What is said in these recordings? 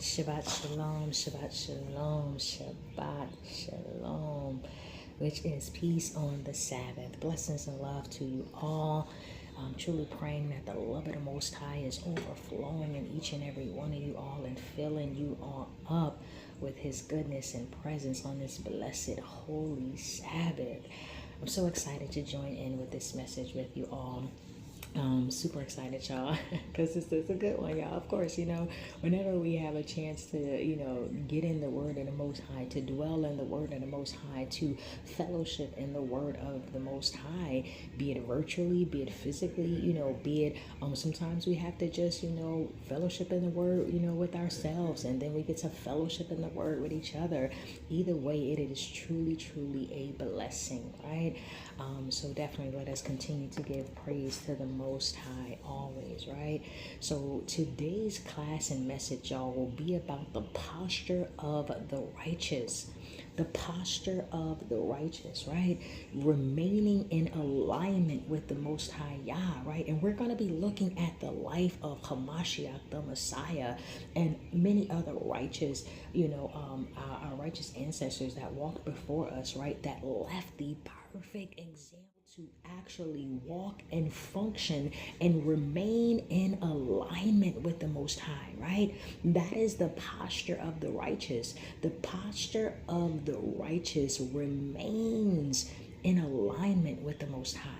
Shabbat Shalom, Shabbat Shalom, Shabbat Shalom, which is peace on the Sabbath. Blessings and love to you all. I'm truly praying that the love of the Most High is overflowing in each and every one of you all and filling you all up with His goodness and presence on this blessed, holy Sabbath. I'm so excited to join in with this message with you all. Super excited, y'all, because this is a good one, y'all. Of course, whenever we have a chance to, get in the Word of the Most High, to dwell in the Word of the Most High, to fellowship in the Word of the Most High, be it virtually, be it physically, be it, sometimes we have to just, fellowship in the Word, with ourselves, and then we get to fellowship in the Word with each other. Either way, it is truly, truly a blessing, right? So definitely let us continue to give praise to the Most High always, right? So today's class and message, y'all, will be about the posture of the righteous. The posture of the righteous, right? Remaining in alignment with the Most High YAH, right? And we're going to be looking at the life of Hamashiach, the Messiah, and many other righteous, our righteous ancestors that walked before us, right? That left the perfect example to actually walk and function and remain in alignment with the Most High, right? That is the posture of the righteous. The posture of the righteous remains in alignment with the Most High.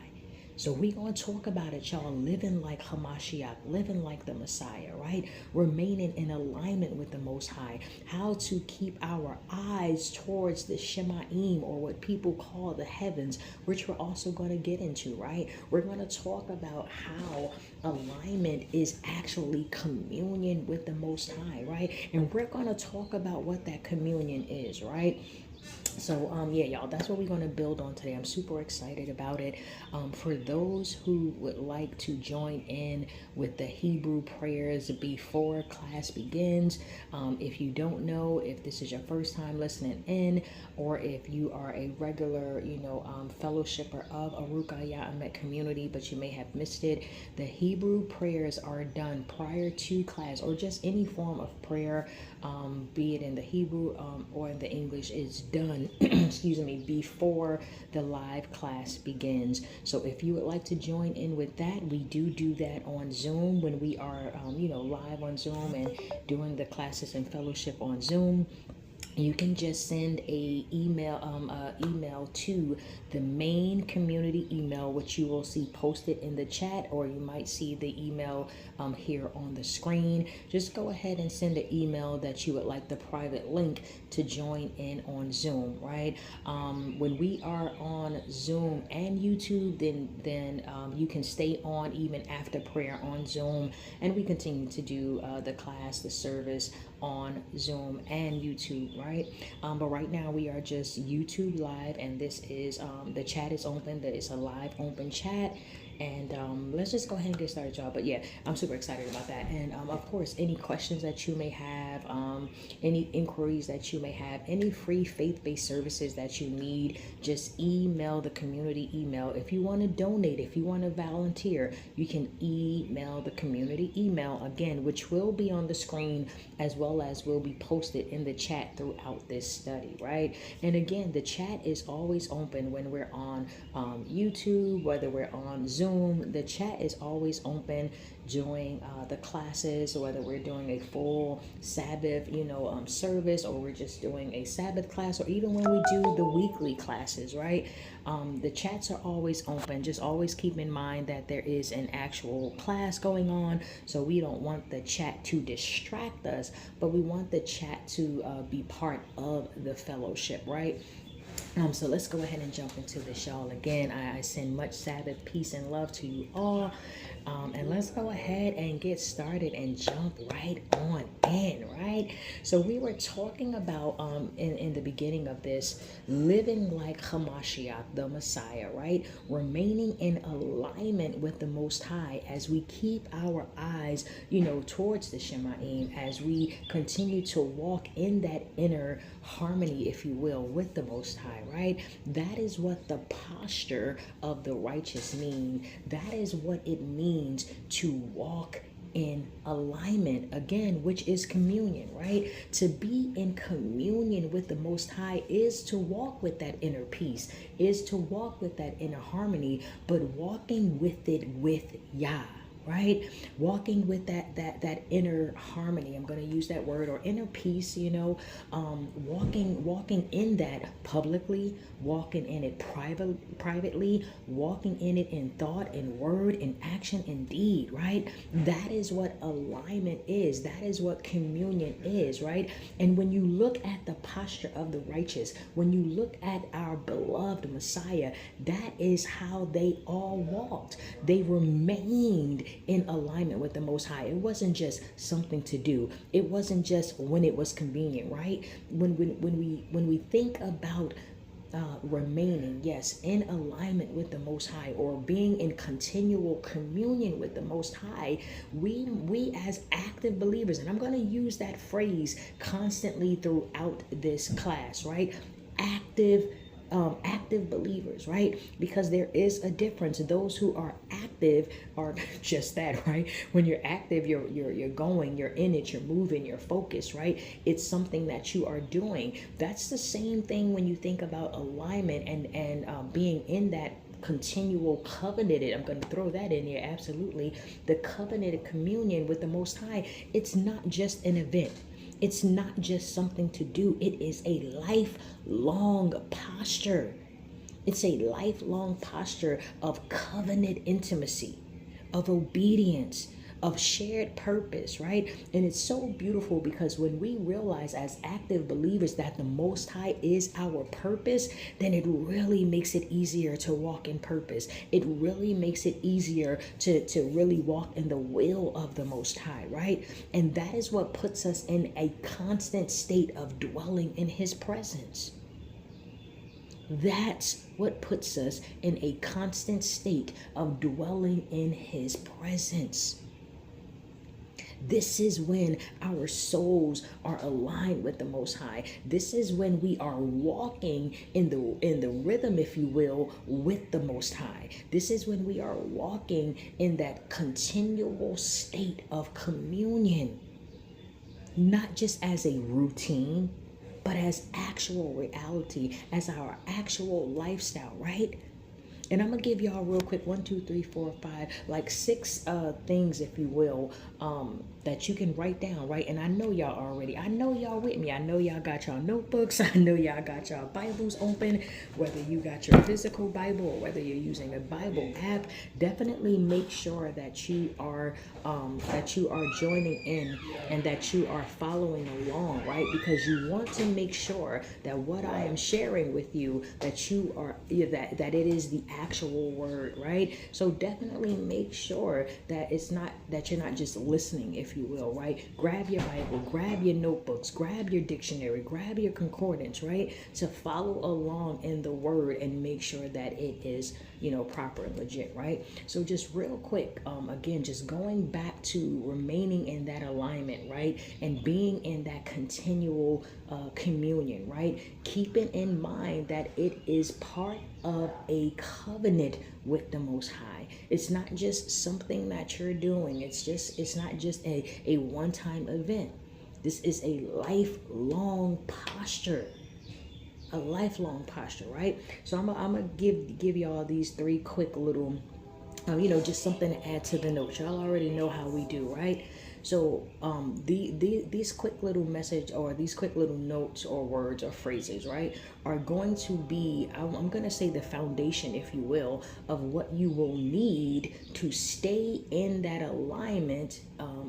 So we're going to talk about it, y'all, living like Hamashiach, living like the Messiah, right? Remaining in alignment with the Most High. How to keep our eyes towards the Shemaim, or what people call the heavens, which we're also going to get into, right? We're going to talk about how alignment is actually communion with the Most High, right? And we're going to talk about what that communion is, right? So, yeah, y'all, that's what we're going to build on today. I'm super excited about it. For those who would like to join in with the Hebrew prayers before class begins, if you don't know, if this is your first time listening in, or if you are a regular, fellowshipper of Arukah YAH community, but you may have missed it, the Hebrew prayers are done prior to class, or just any form of prayer, be it in the Hebrew or in the English, is done excuse me, before the live class begins. So if you would like to join in with that, we do that on Zoom when we are live on Zoom and doing the classes and fellowship on Zoom. You can just send a email to the main community email, which you will see posted in the chat, or you might see the email here on the screen. Just go ahead and send an email that you would like the private link to join in on Zoom, right? When we are on Zoom and YouTube, then you can stay on even after prayer on Zoom, and we continue to do the class, the service on Zoom and YouTube, right? But right now we are just YouTube live, and this is the chat is open. That is a live open chat. And let's just go ahead and get started, y'all. But yeah, I'm super excited about that. And of course, any questions that you may have, any inquiries that you may have, any free faith-based services that you need, just email the community email. If you want to donate, if you want to volunteer, you can email the community email, again, which will be on the screen, as well as will be posted in the chat throughout this study, right? And again, the chat is always open when we're on YouTube, whether we're on Zoom. The chat is always open during the classes, whether we're doing a full Sabbath, service, or we're just doing a Sabbath class, or even when we do the weekly classes, right? The chats are always open. Just always keep in mind that there is an actual class going on, so we don't want the chat to distract us, but we want the chat to be part of the fellowship, right? So let's go ahead and jump into this, y'all. Again, I send much Sabbath peace and love to you all. And let's go ahead and get started and jump right on in, right? So we were talking about in the beginning of this, living like Hamashiach, the Messiah, right? Remaining in alignment with the Most High as we keep our eyes, towards the Shemaim, as we continue to walk in that inner harmony, if you will, with the Most High, right? That is what the posture of the righteous mean. That is what it means to walk in alignment, again, which is communion, right? To be in communion with the Most High is to walk with that inner peace, is to walk with that inner harmony, but walking with it with Yah. Right, walking with that inner harmony. I'm going to use that word, or inner peace. Walking in that publicly, walking in it privately, walking in it in thought, in word, in action, in deed. Right, that is what alignment is. That is what communion is. Right, and when you look at the posture of the righteous, when you look at our beloved Messiah, that is how they all walked. They remained in alignment with the Most High. It wasn't just something to do. It wasn't just when it was convenient, right? When we think about remaining, yes, in alignment with the Most High, or being in continual communion with the Most High, we as active believers, and I'm going to use that phrase constantly throughout this class, right? Active believers, right? Because there is a difference. Those who are active are just that, right? When you're active, you're going, you're in it, you're moving, you're focused, right? It's something that you are doing. That's the same thing when you think about alignment and being in that continual covenanted, I'm going to throw that in here, absolutely, the covenanted communion with the Most High. It's not just an event. It's not just something to do. It is a lifelong posture. It's a lifelong posture of covenant intimacy, of obedience, of shared purpose, right? And it's so beautiful because when we realize as active believers that the Most High is our purpose, then it really makes it easier to walk in purpose. It really makes it easier to really walk in the will of the Most High, right? And that is what puts us in a constant state of dwelling in His presence. That's what puts us in a constant state of dwelling in His presence. This is when our souls are aligned with the Most High. This is when we are walking in the rhythm, if you will, with the Most High. This is when we are walking in that continual state of communion, not just as a routine, but as actual reality, as our actual lifestyle, right? And I'm going to give y'all real quick, 1, 2, 3, 4, 5, like 6 things, if you will, that you can write down, right? And I know y'all already, I know y'all with me. I know y'all got y'all notebooks. I know y'all got y'all Bibles open, whether you got your physical Bible or whether you're using a Bible app. Definitely make sure that you are joining in and that you are following along, right? Because you want to make sure that what I am sharing with you, that you are, that it is the actual word, right? So definitely make sure that it's not, that you're not just listening, if you will, right? Grab your Bible, grab your notebooks, grab your dictionary, grab your concordance, right? To follow along in the word and make sure that it is, proper and legit, right? So just real quick, again, just going back to remaining in that alignment, right? And being in that continual communion, right? Keeping in mind that it is part of a covenant with the Most High. It's not just something that you're doing. It's not just a one-time event. This is a lifelong posture. A lifelong posture, right? So I'm gonna give y'all these 3 quick little, just something to add to the notes. Y'all already know how we do, right? So these quick little message, or these quick little notes or words or phrases, right, are going to be, I'm going to say, the foundation, if you will, of what you will need to stay in that alignment.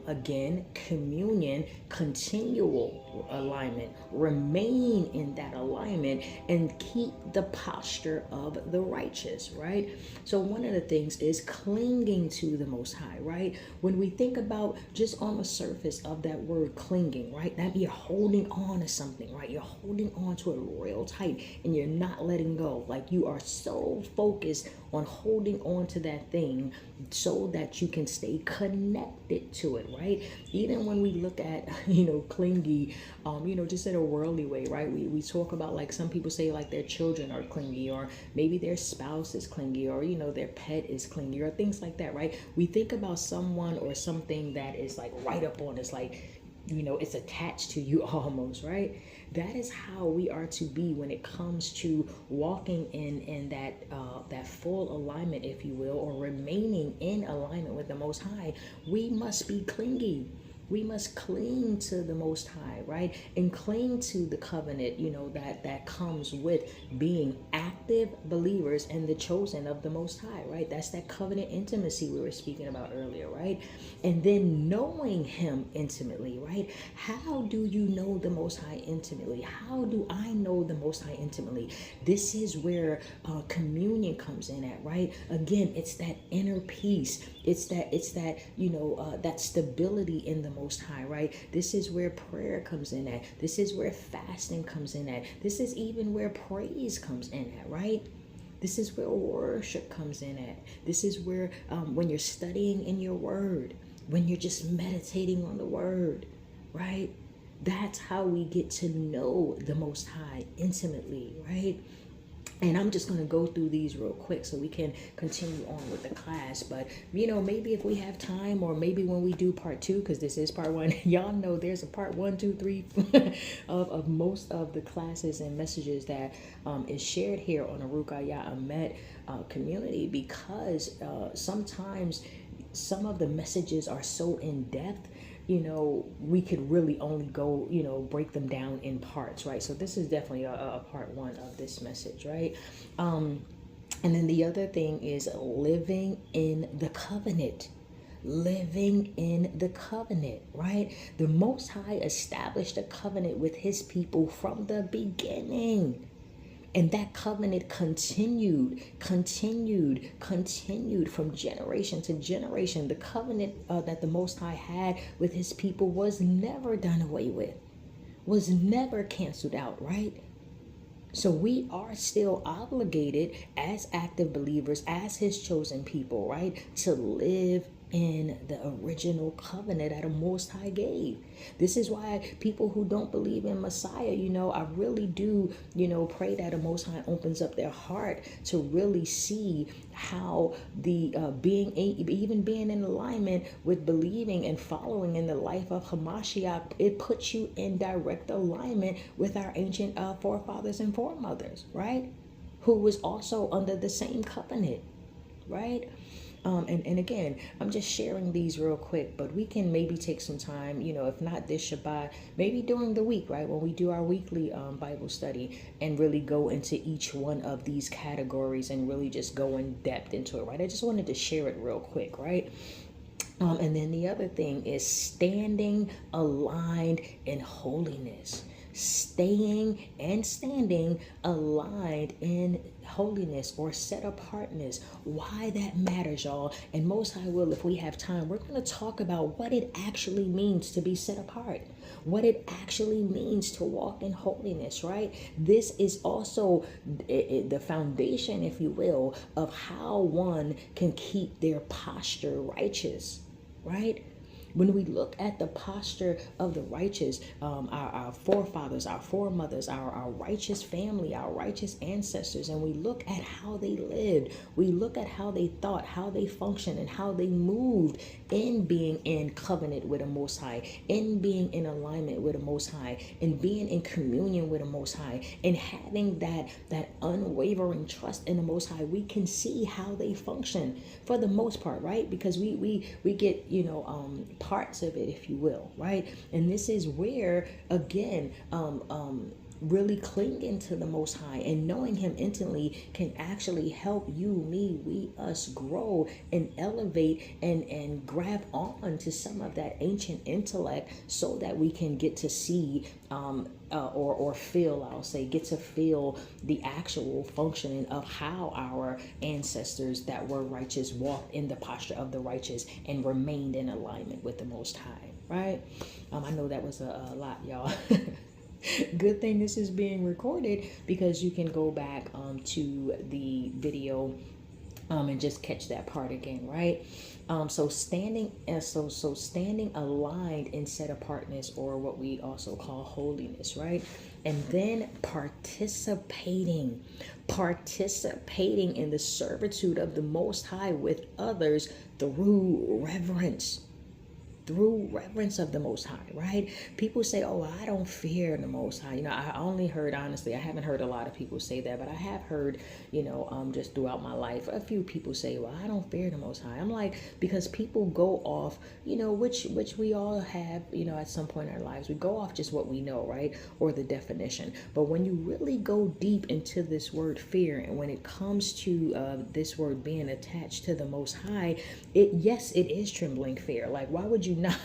Again, communion, continual alignment, remain in that alignment, and keep the posture of the righteous, right? So one of the things is clinging to the Most High, right? When we think about just on the surface of that word clinging, right? That you're holding on to something, right? You're holding on to it real tight and you're not letting go. Like you are so focused on holding on to that thing so that you can stay connected to it, right? Even when we look at, clingy, just in a worldly way, right? We talk about, like, some people say like their children are clingy, or maybe their spouse is clingy, or, their pet is clingy, or things like that, right? We think about someone or something that is like right up on us, like, it's attached to you almost, right? That is how we are to be when it comes to walking in that full alignment, if you will, or remaining in alignment with the Most High. We must be clingy. We must cling to the Most High, right? And cling to the covenant, that comes with being active believers and the chosen of the Most High, right? That's that covenant intimacy we were speaking about earlier, right? And then knowing Him intimately, right? How do you know the Most High intimately? How do I know the Most High intimately? This is where communion comes in at, right? Again, it's that inner peace. It's that that stability in the Most High, right? This is where prayer comes in at. This is where fasting comes in at. This is even where praise comes in at, right? This is where worship comes in at. This is where when you're studying in your word, when you're just meditating on the word, right? That's how we get to know the Most High intimately, right? And I'm just going to go through these real quick so we can continue on with the class. But, maybe if we have time, or maybe when we do part 2, because this is part 1, y'all know there's a part 1, 2, 3 of most of the classes and messages that is shared here on Arukah YAH Ahmet community, because sometimes some of the messages are so in depth, we could really only go, break them down in parts, right? So this is definitely a part 1 of this message, right? And then the other thing is living in the covenant. Living in the covenant, right? The Most High established a covenant with His people from the beginning. And that covenant continued from generation to generation. The covenant that the Most High had with His people was never done away with, was never canceled out, right? So we are still obligated as active believers, as His chosen people, right, to live in the original covenant that the Most High gave. This is why people who don't believe in Messiah, I really do, pray that the Most High opens up their heart to really see how the being in alignment with believing and following in the life of Hamashiach, it puts you in direct alignment with our ancient forefathers and foremothers, right? Who was also under the same covenant, right? And again, I'm just sharing these real quick, but we can maybe take some time, if not this Shabbat, maybe during the week, right? When we do our weekly Bible study, and really go into each one of these categories and really just go in depth into it, right? I just wanted to share it real quick, right? And then the other thing is standing aligned in holiness. Staying and standing aligned in holiness or set apartness. Why that matters, y'all. And Most High will, if we have time, we're going to talk about what it actually means to be set apart, what it actually means to walk in holiness, right? This is also the foundation, if you will, of how one can keep their posture righteous, right? When we look at the posture of the righteous, our forefathers, our foremothers, our righteous family, our righteous ancestors, and we look at how they lived, we look at how they thought, how they functioned, and how they moved in being in covenant with the Most High, in being in alignment with the Most High, in being in communion with the Most High, and having that unwavering trust in the Most High, we can see how they function for the most part, right? Because we get, parts of it, if you will, right? And this is where, again, really clinging to the Most High and knowing Him intimately can actually help you, me, us grow and elevate and grab on to some of that ancient intellect, so that we can get to see or feel, I'll say, get to feel the actual functioning of how our ancestors that were righteous walked in the posture of the righteous and remained in alignment with the Most High. right? I know that was a lot, y'all. Good thing this is being recorded, because you can go back to the video and just catch that part again, right? So standing standing aligned in set apartness, or what we also call holiness, right? And then participating in the servitude of the Most High with others through reverence of the Most High, right? People say, oh, I don't fear the Most High. I only heard, honestly, I haven't heard a lot of people say that, but I have heard, just throughout my life, a few people say, well, I don't fear the Most High. I'm like, because people go off, which we all have, at some point in our lives, we go off just what we know, right? Or the definition. But when you really go deep into this word fear, and when it comes to this word being attached to the Most High, yes, it is trembling fear. Like, why would you not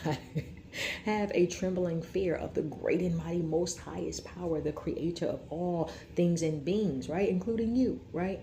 have a trembling fear of the great and mighty Most Highest power, the creator of all things and beings, right? Including you, right?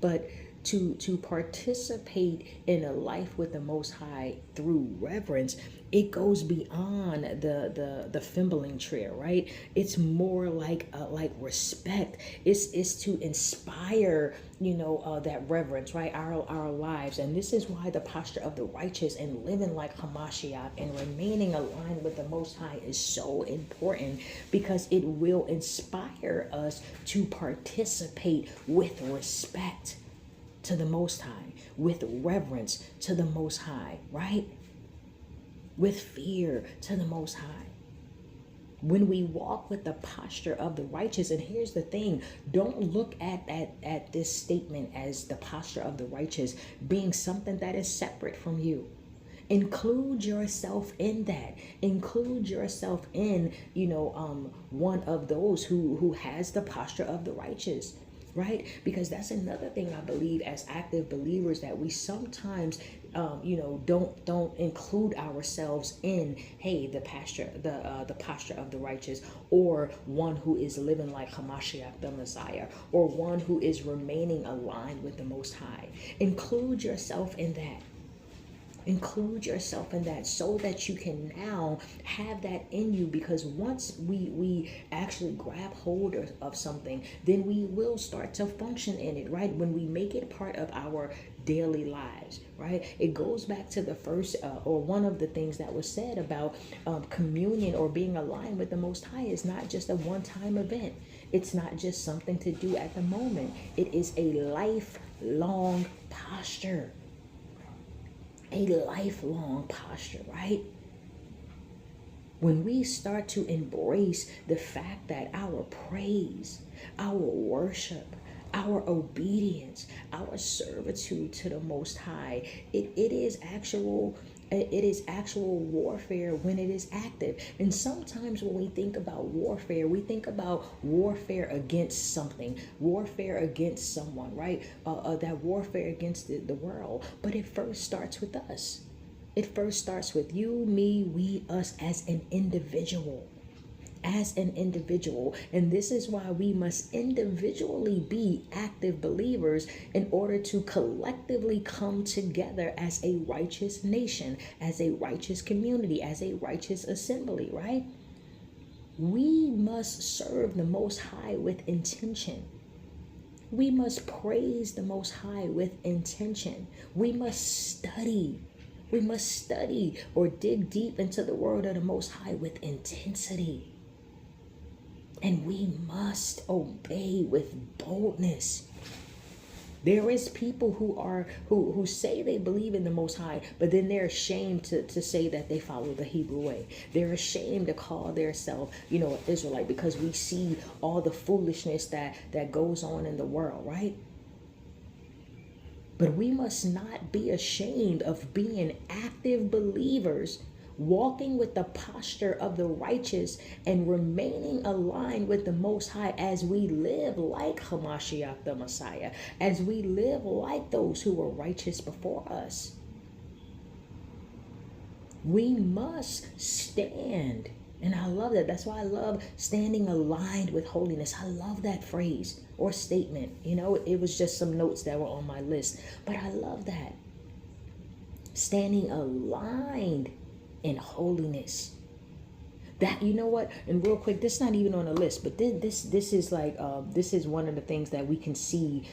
But to participate in a life with the Most High through reverence, it goes beyond the fimbling trail, right? It's more like respect. It's to inspire, that reverence, right? Our lives. And this is why the posture of the righteous and living like Hamashiach and remaining aligned with the Most High is so important, because it will inspire us to participate with respect to the Most High, with reverence to the Most High, right? With fear to the Most High. When we walk with the posture of the righteous, and here's the thing, don't look at this statement as the posture of the righteous being something that is separate from you. Include yourself in that. Include yourself in, one of those who has the posture of the righteous. Right? Because that's another thing I believe as active believers, that we sometimes, don't include ourselves in, hey, the posture of the righteous, or one who is living like Hamashiach the Messiah, or one who is remaining aligned with the Most High. Include yourself in that. Include yourself in that, so that you can now have that in you, because once we actually grab hold of something, then we will start to function in it, right? When we make it part of our daily lives, right? It goes back to the first or one of the things that was said about communion, or being aligned with the Most High, is not just a one-time event. It's not just something to do at the moment. It is a lifelong posture. A lifelong posture, right? When we start to embrace the fact that our praise, our worship, our obedience, our servitude to the Most High, it is actual warfare when it is active. And sometimes when we think about warfare, we think about warfare against something, warfare against someone, right? That warfare against the world. But it first starts with us. It first starts with you, me, we, us as an individual. And this is why we must individually be active believers in order to collectively come together as a righteous nation, as a righteous community, as a righteous assembly, right? We must serve the Most High with intention. We must praise the Most High with intention. We must study or dig deep into the word of the Most High with intensity. And we must obey with boldness. There is people who say they believe in the Most High, but then they're ashamed to say that they follow the Hebrew way. They're ashamed to call themselves, an Israelite, because we see all the foolishness that goes on in the world, right? But we must not be ashamed of being active believers, walking with the posture of the righteous and remaining aligned with the Most High as we live like Hamashiach the Messiah, as we live like those who were righteous before us. We must stand. And I love that. That's why I love standing aligned with holiness. I love that phrase or statement. It was just some notes that were on my list. But I love that. Standing aligned in holiness. That, you know what, and real quick, this is not even on the list, but this is like this is one of the things that we can see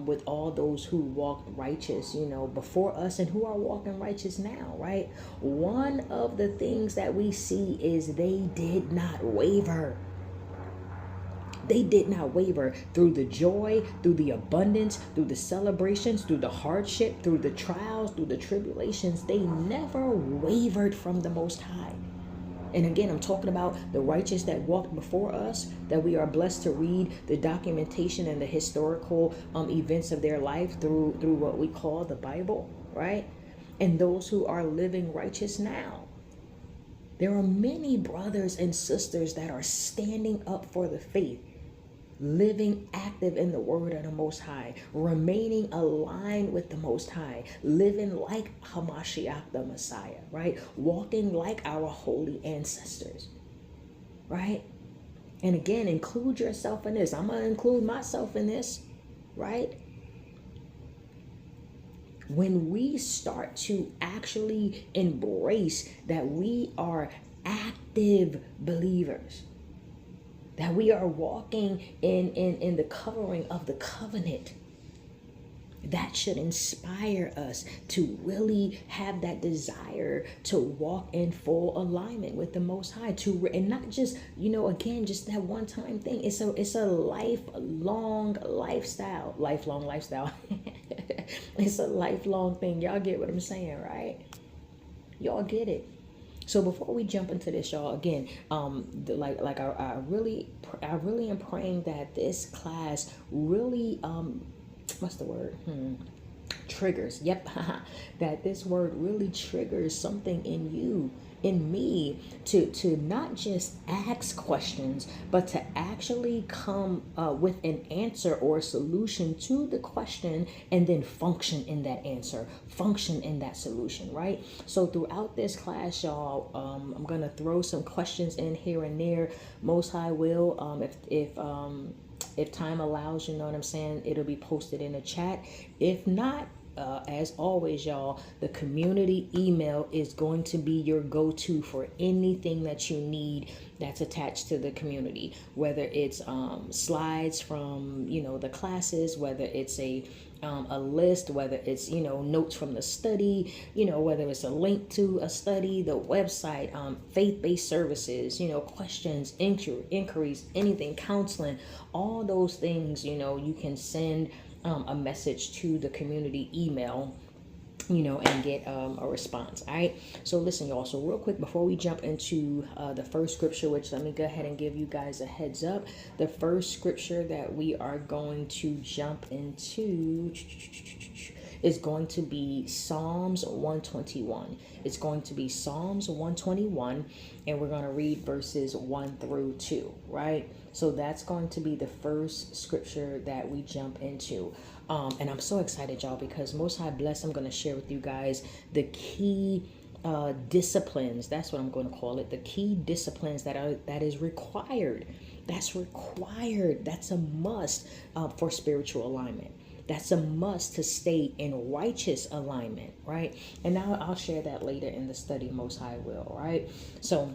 with all those who walked righteous, you know, before us, and who are walking righteous now, right? One of the things that we see is they did not waver. They did not waver through the joy, through the abundance, through the celebrations, through the hardship, through the trials, through the tribulations. They never wavered from the Most High. And again, I'm talking about the righteous that walked before us, that we are blessed to read the documentation and the historical events of their life through what we call the Bible, right? And those who are living righteous now. There are many brothers and sisters that are standing up for the faith, living active in the word of the Most High, remaining aligned with the Most High, living like Hamashiach the Messiah, right? Walking like our holy ancestors, right? And again, include yourself in this. I'm going to include myself in this, right? When we start to actually embrace that we are active believers, that we are walking in the covering of the covenant, that should inspire us to really have that desire to walk in full alignment with the Most High, and not just, you know, again, just that one time thing. It's a lifelong lifestyle. It's a lifelong thing. Y'all get what I'm saying, right? Y'all get it. So before we jump into this, y'all, again, I really am praying that this class really, what's the word? Triggers. Yep. That this word really triggers something in you, in me, to not just ask questions, but to actually come with an answer or a solution to the question, and then function in that answer, function in that solution, right? So throughout this class, y'all, I'm gonna throw some questions in here and there. Most High will, if time allows, you know what I'm saying, it'll be posted in the chat. If not, as always, y'all, the community email is going to be your go-to for anything that you need that's attached to the community, whether it's slides from, you know, the classes, whether it's a list, whether it's, you know, notes from the study, you know, whether it's a link to a study, the website, faith-based services, you know, questions, inquiries, anything, counseling, all those things, you know, you can send a message to the community email, you know, and get a response. All right. So listen, y'all. So real quick, before we jump into the first scripture, which let me go ahead and give you guys a heads up. The first scripture that we are going to jump into is going to be Psalms 121. It's going to be Psalms 121, and we're going to read verses 1 through 2, right? So that's going to be the first scripture that we jump into. And I'm so excited, y'all, because Most High Bless, I'm going to share with you guys the key disciplines. That's what I'm going to call it. The key disciplines that is required. That's required. That's a must for spiritual alignment. That's a must to stay in righteous alignment, right? And now I'll share that later in the study, Most High will, right? So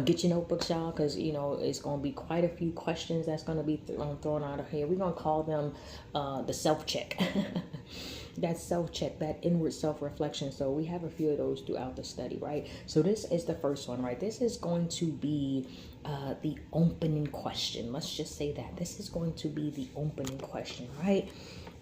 get your notebooks, y'all, because, you know, it's going to be quite a few questions that's going to be thrown out of here. We're going to call them the self-check. That self-check, that inward self-reflection. So we have a few of those throughout the study, right? So this is the first one, right? This is going to be the opening question. Let's just say that. This is going to be the opening question, right?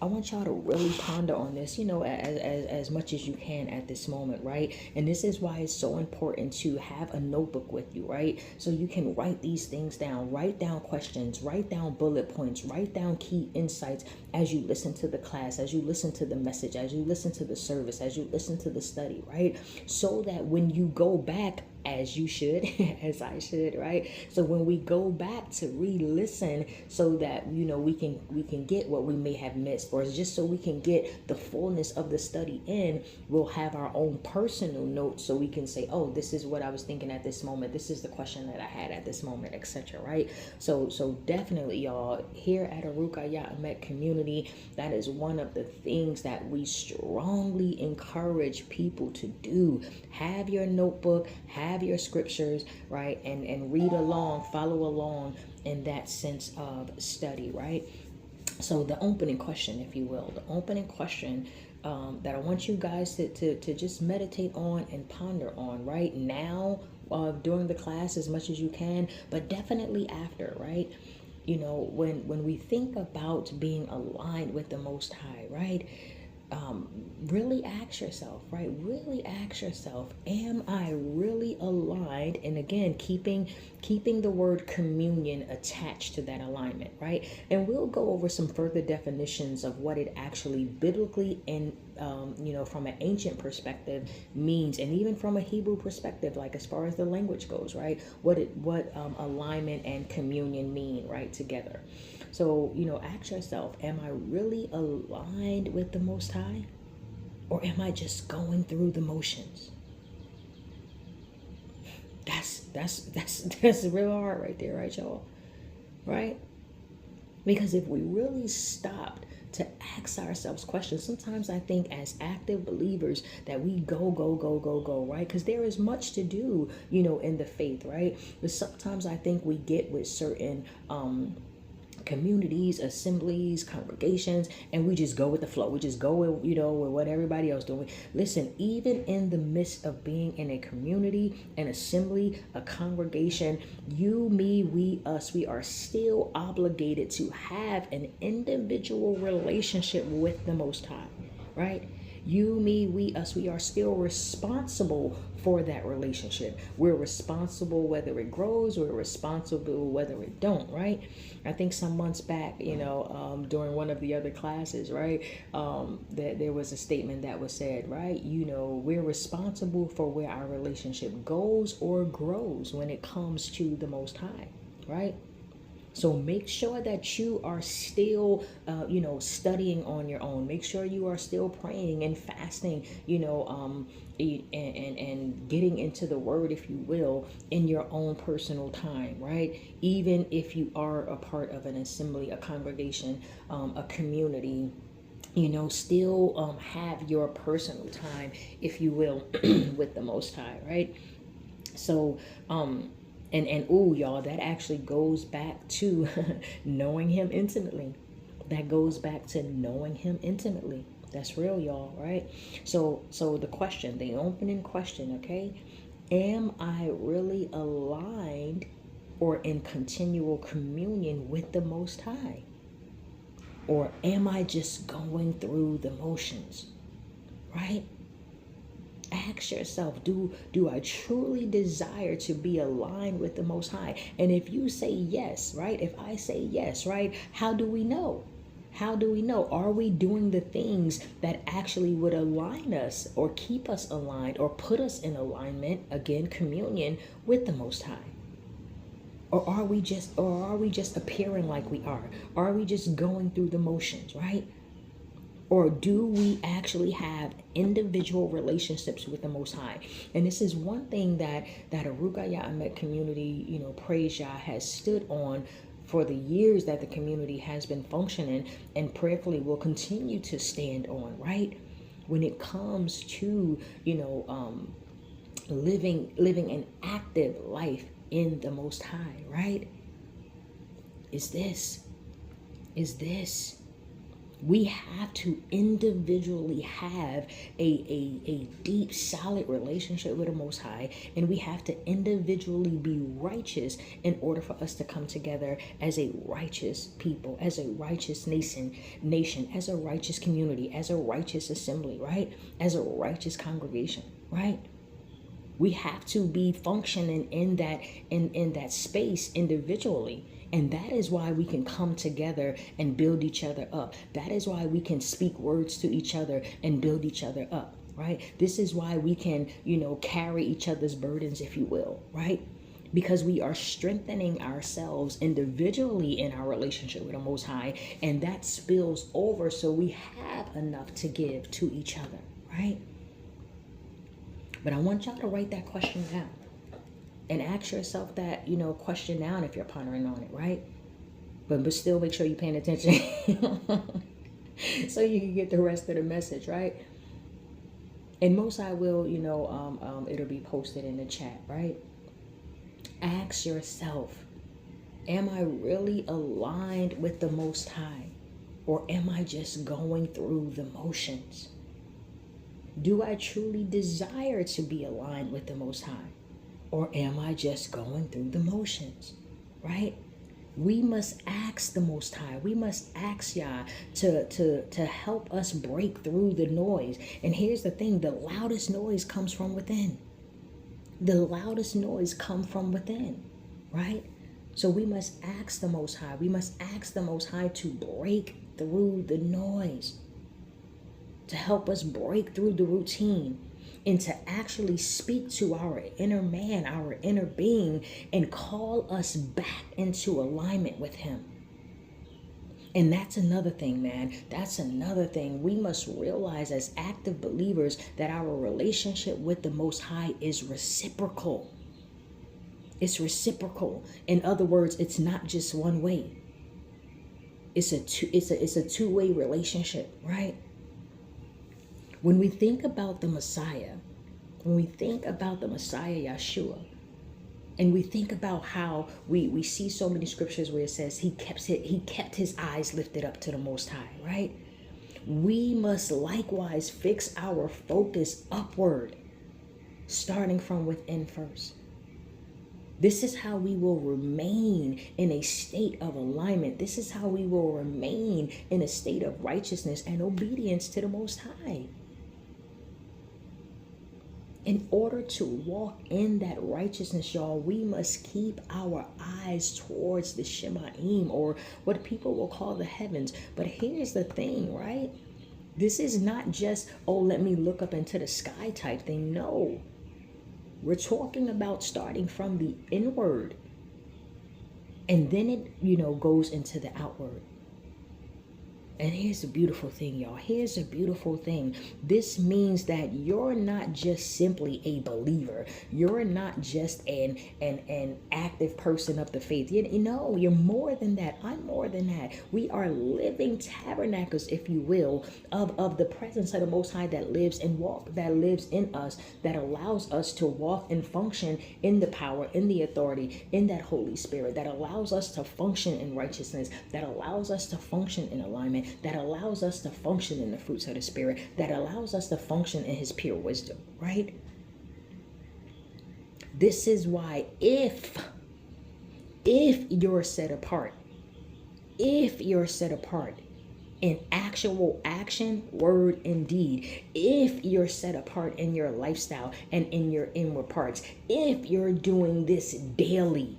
I want y'all to really ponder on this, you know, as much as you can at this moment, right? And this is why it's so important to have a notebook with you, right? So you can write these things down, write down questions, write down bullet points, write down key insights as you listen to the class, as you listen to the message, as you listen to the service, as you listen to the study, right? So that when you go back as you should, as I should, right? So when we go back to re-listen, so that we can get what we may have missed, or just so we can get the fullness of the study in, we'll have our own personal notes, so we can say, oh, this is what I was thinking at this moment, this is the question that I had at this moment, etc. Right? So definitely, y'all, here at Arukah YAH community, that is one of the things that we strongly encourage people to do. Have your notebook, have your scriptures, right? And read along, follow along in that sense of study, right? So the opening question, if you will, the opening question that I want you guys to just meditate on and ponder on right now, during the class as much as you can, but definitely after, right? When we think about being aligned with the Most High, right? Really ask yourself, right? Really ask yourself, am I really aligned? And again, keeping the word communion attached to that alignment, right? And we'll go over some further definitions of what it actually biblically and from an ancient perspective means, and even from a Hebrew perspective, like as far as the language goes, right? What alignment and communion mean, right, together. So, ask yourself, am I really aligned with the Most High? Or am I just going through the motions? That's real hard right there, right, y'all? Right? Because if we really stopped to ask ourselves questions, sometimes I think as active believers that we go, right? Because there is much to do, in the faith, right? But sometimes I think we get with certain communities, assemblies, congregations, and we just go with the flow. We just go with, with what everybody else doing. Listen, even in the midst of being in a community, an assembly, a congregation, you, me, we, us, we are still obligated to have an individual relationship with the Most High, right? You, me, we, us, we are still responsible for that relationship. We're responsible whether it grows, we're responsible whether it don't, right? I think some months back, during one of the other classes, right, that there was a statement that was said, right, we're responsible for where our relationship goes or grows when it comes to the Most High, right? So make sure that you are still, studying on your own. Make sure you are still praying and fasting, and getting into the word, if you will, in your own personal time, right? Even if you are a part of an assembly, a congregation, a community, still have your personal time, if you will, with the Most High, right? So, and ooh, y'all, that actually goes back to knowing him intimately. That goes back to knowing him intimately. That's real, y'all, right? So the question, the opening question, okay? Am I really aligned or in continual communion with the Most High? Or am I just going through the motions, right? Ask yourself, do I truly desire to be aligned with the Most High? And if you say yes, right? If I say yes, right? How do we know? How do we know? Are we doing the things that actually would align us or keep us aligned or put us in alignment, again, communion with the Most High? Or are we just appearing like we are? Are we just going through the motions, right? Or do we actually have individual relationships with the Most High? And this is one thing that Arukah YAH community, praise Yah, has stood on for the years that the community has been functioning, and prayerfully will continue to stand on, right? When it comes to, living an active life in the Most High, right? Is this. We have to individually have a deep, solid relationship with the Most High, and we have to individually be righteous in order for us to come together as a righteous people, as a righteous nation, as a righteous community, as a righteous assembly, right? As a righteous congregation, right? We have to be functioning in that space individually. And that is why we can come together and build each other up. That is why we can speak words to each other and build each other up. right? This is why we can, carry each other's burdens, if you will, right? Because we are strengthening ourselves individually in our relationship with the Most High, and that spills over so we have enough to give to each other, right? But I want y'all to write that question down and ask yourself that, question down if you're pondering on it, right? But still make sure you're paying attention so you can get the rest of the message, right? And most I will, it'll be posted in the chat, right? Ask yourself, am I really aligned with the Most High? Or am I just going through the motions? Do I truly desire to be aligned with the Most High? Or am I just going through the motions, right? We must ask the Most High. We must ask YAH to help us break through the noise. And here's the thing, the loudest noise comes from within. The loudest noise comes from within, right? So we must ask the Most High. We must ask the Most High to break through the noise, to help us break through the routine, and to actually speak to our inner man, our inner being, and call us back into alignment with Him. And that's another thing, man. That's another thing. We must realize as active believers that our relationship with the Most High is reciprocal. It's reciprocal. In other words, it's not just one way. It's a two-way relationship, right? When we think about the Messiah, Yeshua, and we think about how we see so many scriptures where it says he kept his eyes lifted up to the Most High, right? We must likewise fix our focus upward, starting from within first. This is how we will remain in a state of alignment. This is how we will remain in a state of righteousness and obedience to the Most High. In order to walk in that righteousness, y'all, we must keep our eyes towards the Shemaim, or what people will call the heavens. But here's the thing, right? This is not just, oh, let me look up into the sky type thing. No. We're talking about starting from the inward. And then it, goes into the outward. And here's the beautiful thing, y'all. Here's the beautiful thing. This means that you're not just simply a believer. You're not just an active person of the faith. You're more than that. I'm more than that. We are living tabernacles, if you will, of the presence of the Most High that lives in us, that allows us to walk and function in the power, in the authority, in that Holy Spirit, that allows us to function in righteousness, that allows us to function in alignment, that allows us to function in the fruits of the Spirit, that allows us to function in His pure wisdom, right? This is why if you're set apart, in actual action, word, and deed, if you're set apart in your lifestyle and in your inward parts, if you're doing this daily,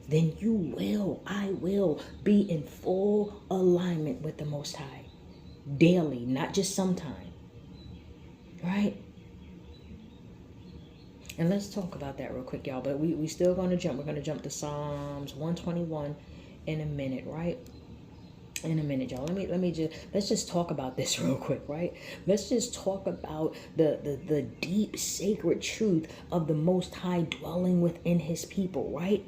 then I will be in full alignment with the Most High. Daily, not just sometime. Right? And let's talk about that real quick, y'all. But we still going to jump. We're going to jump to Psalms 121 in a minute, right? In a minute, y'all. Let's just talk about this real quick, right? Let's just talk about the deep sacred truth of the Most High dwelling within His people, right?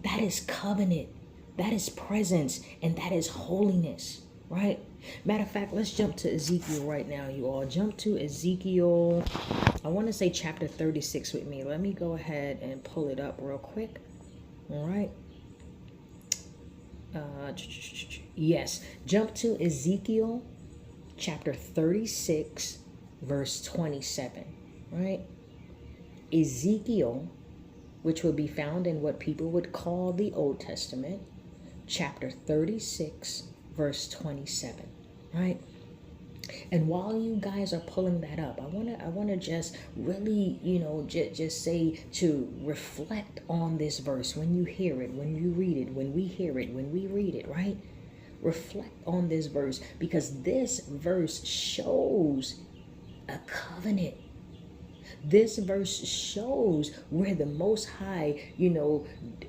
That is covenant, that is presence, and that is holiness, right? Matter of fact, let's jump to Ezekiel right now, you all. Jump to Ezekiel, I want to say chapter 36 with me. Let me go ahead and pull it up real quick, all right? Yes, jump to Ezekiel chapter 36, verse 27, right? Ezekiel, which would be found in what people would call the Old Testament, chapter 36, verse 27, right? And while you guys are pulling that up, I want to just really, just say to reflect on this verse when you hear it, when you read it, when we hear it, when we read it, right? Reflect on this verse, because this verse shows A covenant. This verse shows where the Most High,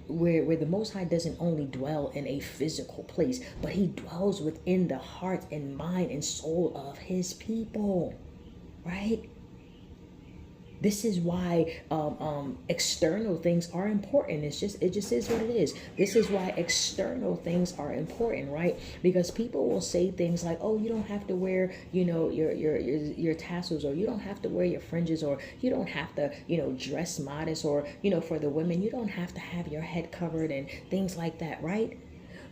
where the Most High doesn't only dwell in a physical place, but he dwells within the heart and mind and soul of his people, right? This is why external things are important. It just is what it is. This is why external things are important, right? Because people will say things like, "Oh, you don't have to wear, your tassels, or you don't have to wear your fringes, or you don't have to, dress modest, or for the women, you don't have to have your head covered," and things like that, right?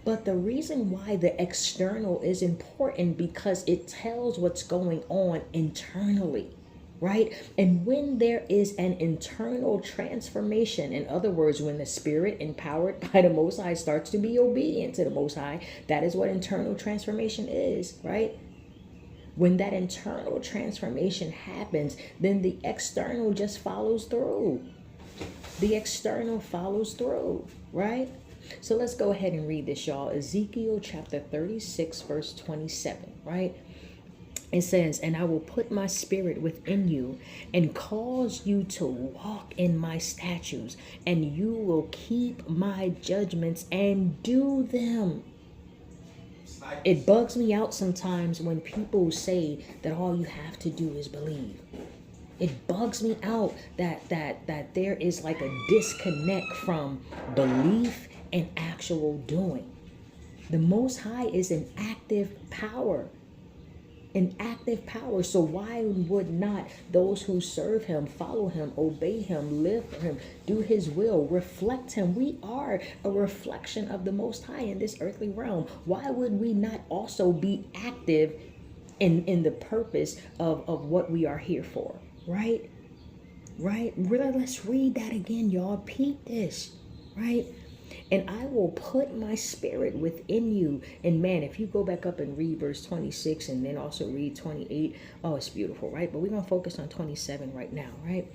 But the reason why the external is important because it tells what's going on internally. Right? And when there is an internal transformation, in other words, when the spirit empowered by the Most High starts to be obedient to the Most High, that is what internal transformation is, right? When that internal transformation happens, then the external just follows through. The external follows through, right? So let's go ahead and read this, y'all. Ezekiel chapter 36, verse 27, right? It says, "And I will put my spirit within you and cause you to walk in my statutes, and you will keep my judgments and do them." It bugs me out sometimes when people say that all you have to do is believe. It bugs me out that there is like a disconnect from belief and actual doing. The Most High is an active power. An active power. So why would not those who serve him, follow him, obey him, live for him, do his will, reflect him? We are a reflection of the Most High in this earthly realm. Why would we not also be active in the purpose of what we are here for? Right? Really, let's read that again, y'all. Peep this, right? "And I will put my spirit within you." And man, if you go back up and read verse 26 and then also read 28, oh, it's beautiful, right? But we're going to focus on 27 right now, right?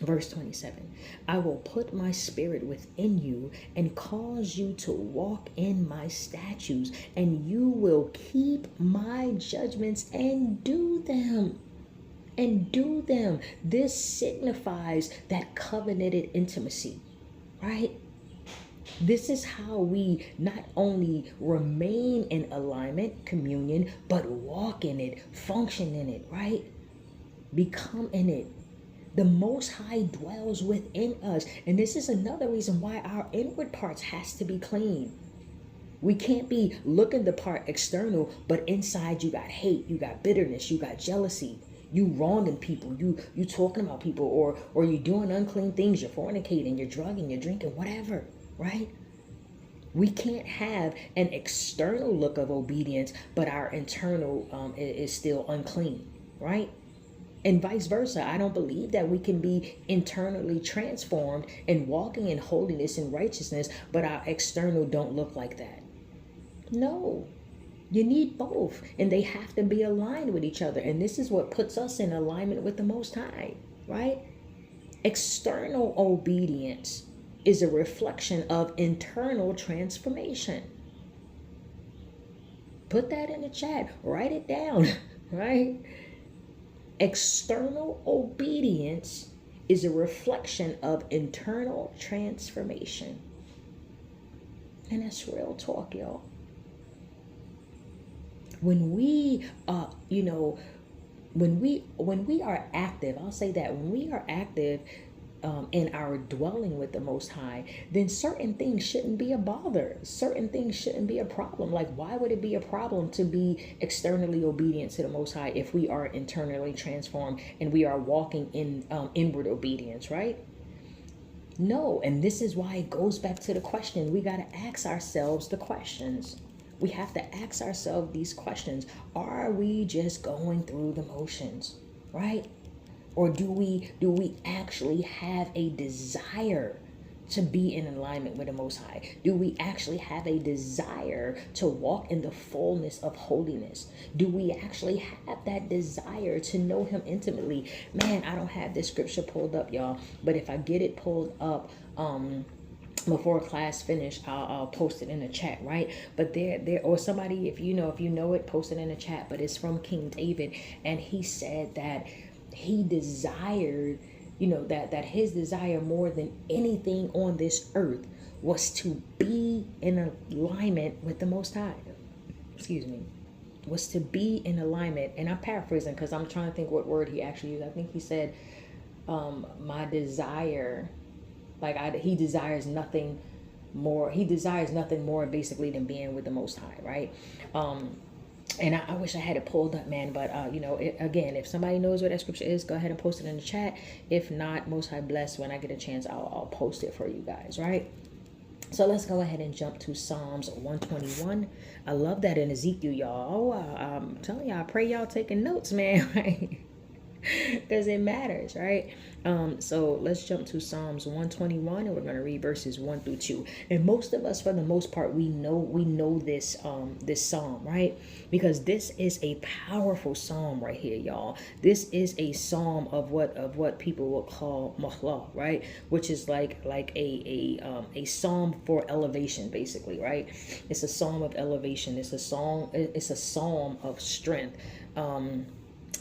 Verse 27, "I will put my spirit within you and cause you to walk in my statutes, and you will keep my judgments and do them." And do them. This signifies that covenanted intimacy, right? This is how we not only remain in alignment, communion, but walk in it, function in it, right? Become in it. The Most High dwells within us. And this is another reason why our inward parts has to be clean. We can't be looking the part external, but inside you got hate, you got bitterness, you got jealousy. You wronging people, you talking about people, or you doing unclean things, you're fornicating, you're drugging, you're drinking, whatever. Right? We can't have an external look of obedience, but our internal is still unclean, right? And vice versa. I don't believe that we can be internally transformed and walking in holiness and righteousness, but our external don't look like that. No, you need both, and they have to be aligned with each other. And this is what puts us in alignment with the Most High, right? External obedience is a reflection of internal transformation. Put that in the chat. Write it down, right? External obedience is a reflection of internal transformation. And that's real talk, y'all. When we when we are active, I'll say that when we are active in our dwelling with the Most High, then certain things shouldn't be a bother. Certain things shouldn't be a problem. Like, why would it be a problem to be externally obedient to the Most High if we are internally transformed and we are walking in inward obedience, right? No, and this is why it goes back to the question. We got to ask ourselves the questions. We have to ask ourselves these questions. Are we just going through the motions, right? Or do we actually have a desire to be in alignment with the Most High? Do we actually have a desire to walk in the fullness of holiness? Do we actually have that desire to know him intimately? Man, I don't have this scripture pulled up, y'all. But if I get it pulled up, before class finish, I'll post it in the chat, right? But there, or somebody, if you know it, post it in the chat. But it's from King David, and he said that he desired, that his desire more than anything on this earth was to be in alignment with the Most High. Excuse me. Was to be in alignment, and I'm paraphrasing because I'm trying to think what word he actually used. I think he said, "My desire." He desires nothing more. He desires nothing more basically than being with the Most High, right? And I wish I had it pulled up, man. But, again, if somebody knows what that scripture is, go ahead and post it in the chat. If not, Most High bless. When I get a chance, I'll post it for you guys, right? So let's go ahead and jump to Psalms 121. I love that in Ezekiel, y'all. Oh, I'm telling y'all, I pray y'all taking notes, man, right? Because it matters, right? So let's jump to Psalms 121, and we're going to read verses 1 through 2. And most of us, for the most part, we know this this psalm, right? Because this is a powerful psalm right here, y'all. This is a psalm of what people will call mahlah, right? Which is like a psalm for elevation, basically, right? It's a psalm of elevation. It's a psalm of strength. And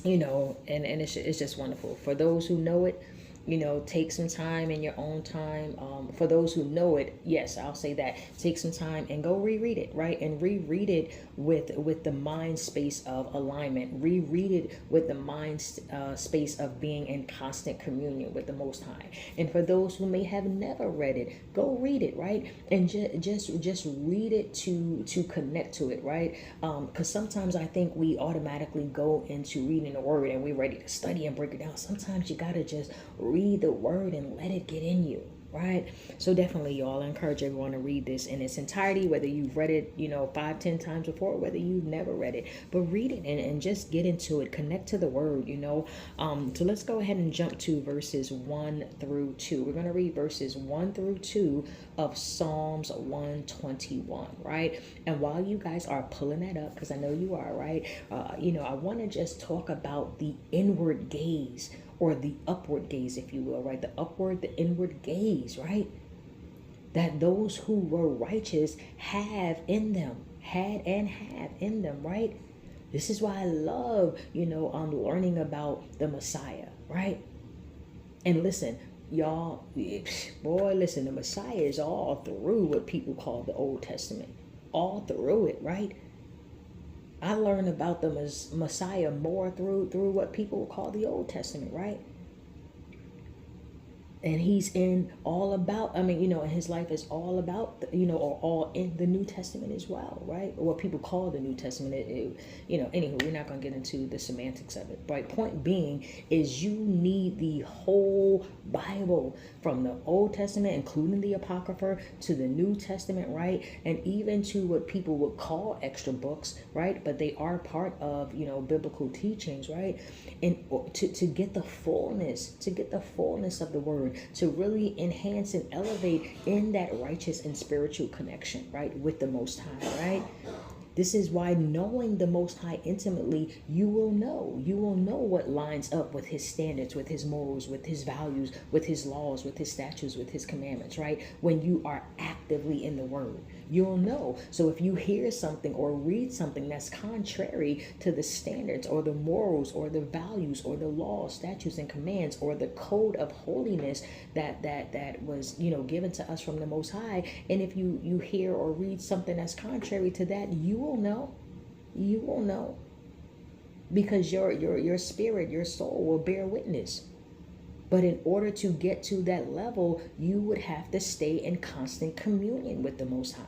it's just wonderful. For those who know it, take some time in your own time. For those who know it, yes, I'll say that. Take some time and go reread it, right? And reread it with the mind space of alignment. Reread it with the mind space of being in constant communion with the Most High. And for those who may have never read it, go read it, right? And just read it to connect to it, right? Because sometimes I think we automatically go into reading the word and we're ready to study and break it down. Sometimes you gotta just read the word and let it get in you, right? So definitely, y'all, I encourage everyone to read this in its entirety, whether you've read it 5-10 times before, whether you've never read it, but read it and just get into it, connect to the word. So let's go ahead and jump to verses 1 through 2. We're going to read verses 1 through 2 of Psalms 121, right? And while you guys are pulling that up, because I know you are, right, I want to just talk about the inward gaze, or the upward gaze, if you will, right? The inward gaze, right? That those who were righteous have in them, had in them, right? This is why I love, learning about the Messiah, right? And listen, y'all, boy, listen, the Messiah is all through what people call the Old Testament, all through it, right? I learned about the Messiah more through what people call the Old Testament, right? And he's in all about, and his life is all about, or all in the New Testament as well, right? Or what people call the New Testament. Anywho, we're not going to get into the semantics of it. But point being is you need the whole Bible, from the Old Testament, including the Apocrypha, to the New Testament, right? And even to what people would call extra books, right? But they are part of, biblical teachings, right? And to get the fullness, of the word, to really enhance and elevate in that righteous and spiritual connection, right, with the Most High, right? This is why, knowing the Most High intimately, you will know what lines up with his standards, with his morals, with his values, with his laws, with his statutes, with his commandments, right? When you are actively in the word, you'll know. So if you hear something or read something that's contrary to the standards or the morals or the values or the laws, statutes, and commands, or the code of holiness that was, given to us from the Most High, and if you hear or read something that's contrary to that, you will know, because your spirit, your soul will bear witness. But in order to get to that level, you would have to stay in constant communion with the Most High.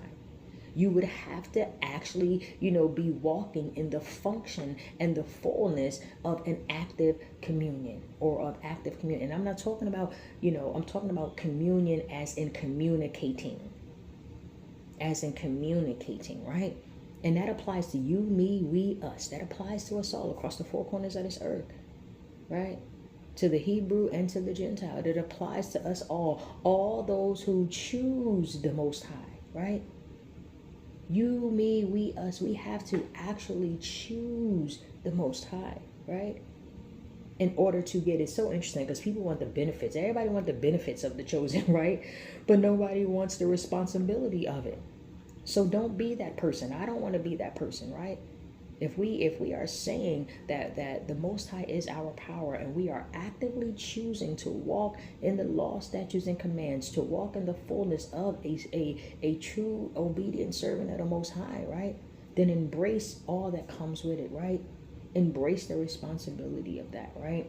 You would have to actually, be walking in the function and the fullness of an active communion, or of active communion. And I'm not talking about, I'm talking about communion as in communicating, right? And that applies to you, me, we, us. That applies to us all across the four corners of this earth, right? To the Hebrew and to the Gentile. It applies to us all those who choose the Most High, right? You, me, we, us. We have to actually choose the Most High, right? in order to get it. So interesting because people want the benefits. Everybody wants the benefits of the chosen, right? But nobody wants the responsibility of it. So don't be that person. I don't want to be that person, right? If we are saying that the Most High is our power, and we are actively choosing to walk in the law, statutes, and commands, to walk in the fullness of a true obedient servant of the Most High, right? Then embrace all that comes with it, right? Embrace the responsibility of that, right?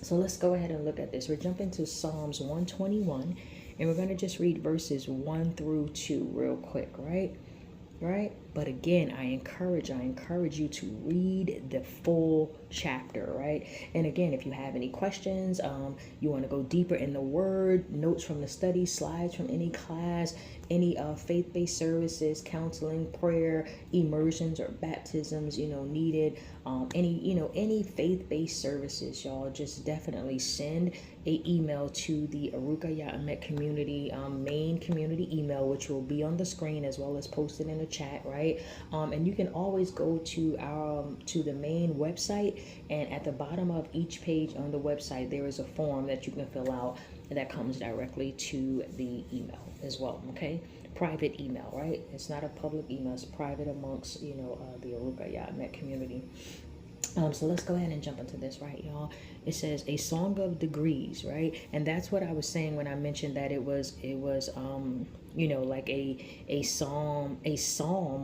So let's go ahead and look at this. We're jumping to Psalms 121, and we're going to just read verses 1 through 2 real quick, right? Right? But again, I encourage you to read the full chapter, right? And again, if you have any questions, you want to go deeper in the word, notes from the study, slides from any class, any faith-based services, counseling, prayer, immersions or baptisms, needed, any faith-based services, y'all, just definitely send a email to the Arukah YAH community main community email, which will be on the screen as well as posted in the chat, right? And you can always go to the main website, and at the bottom of each page on the website there is a form that you can fill out that comes directly to the email as well. Okay, private email, right? It's not a public email, it's private amongst the Arukah YAH community. So let's go ahead and jump into this, right, y'all? It says a song of degrees, right? And that's what I was saying when I mentioned that it was like a psalm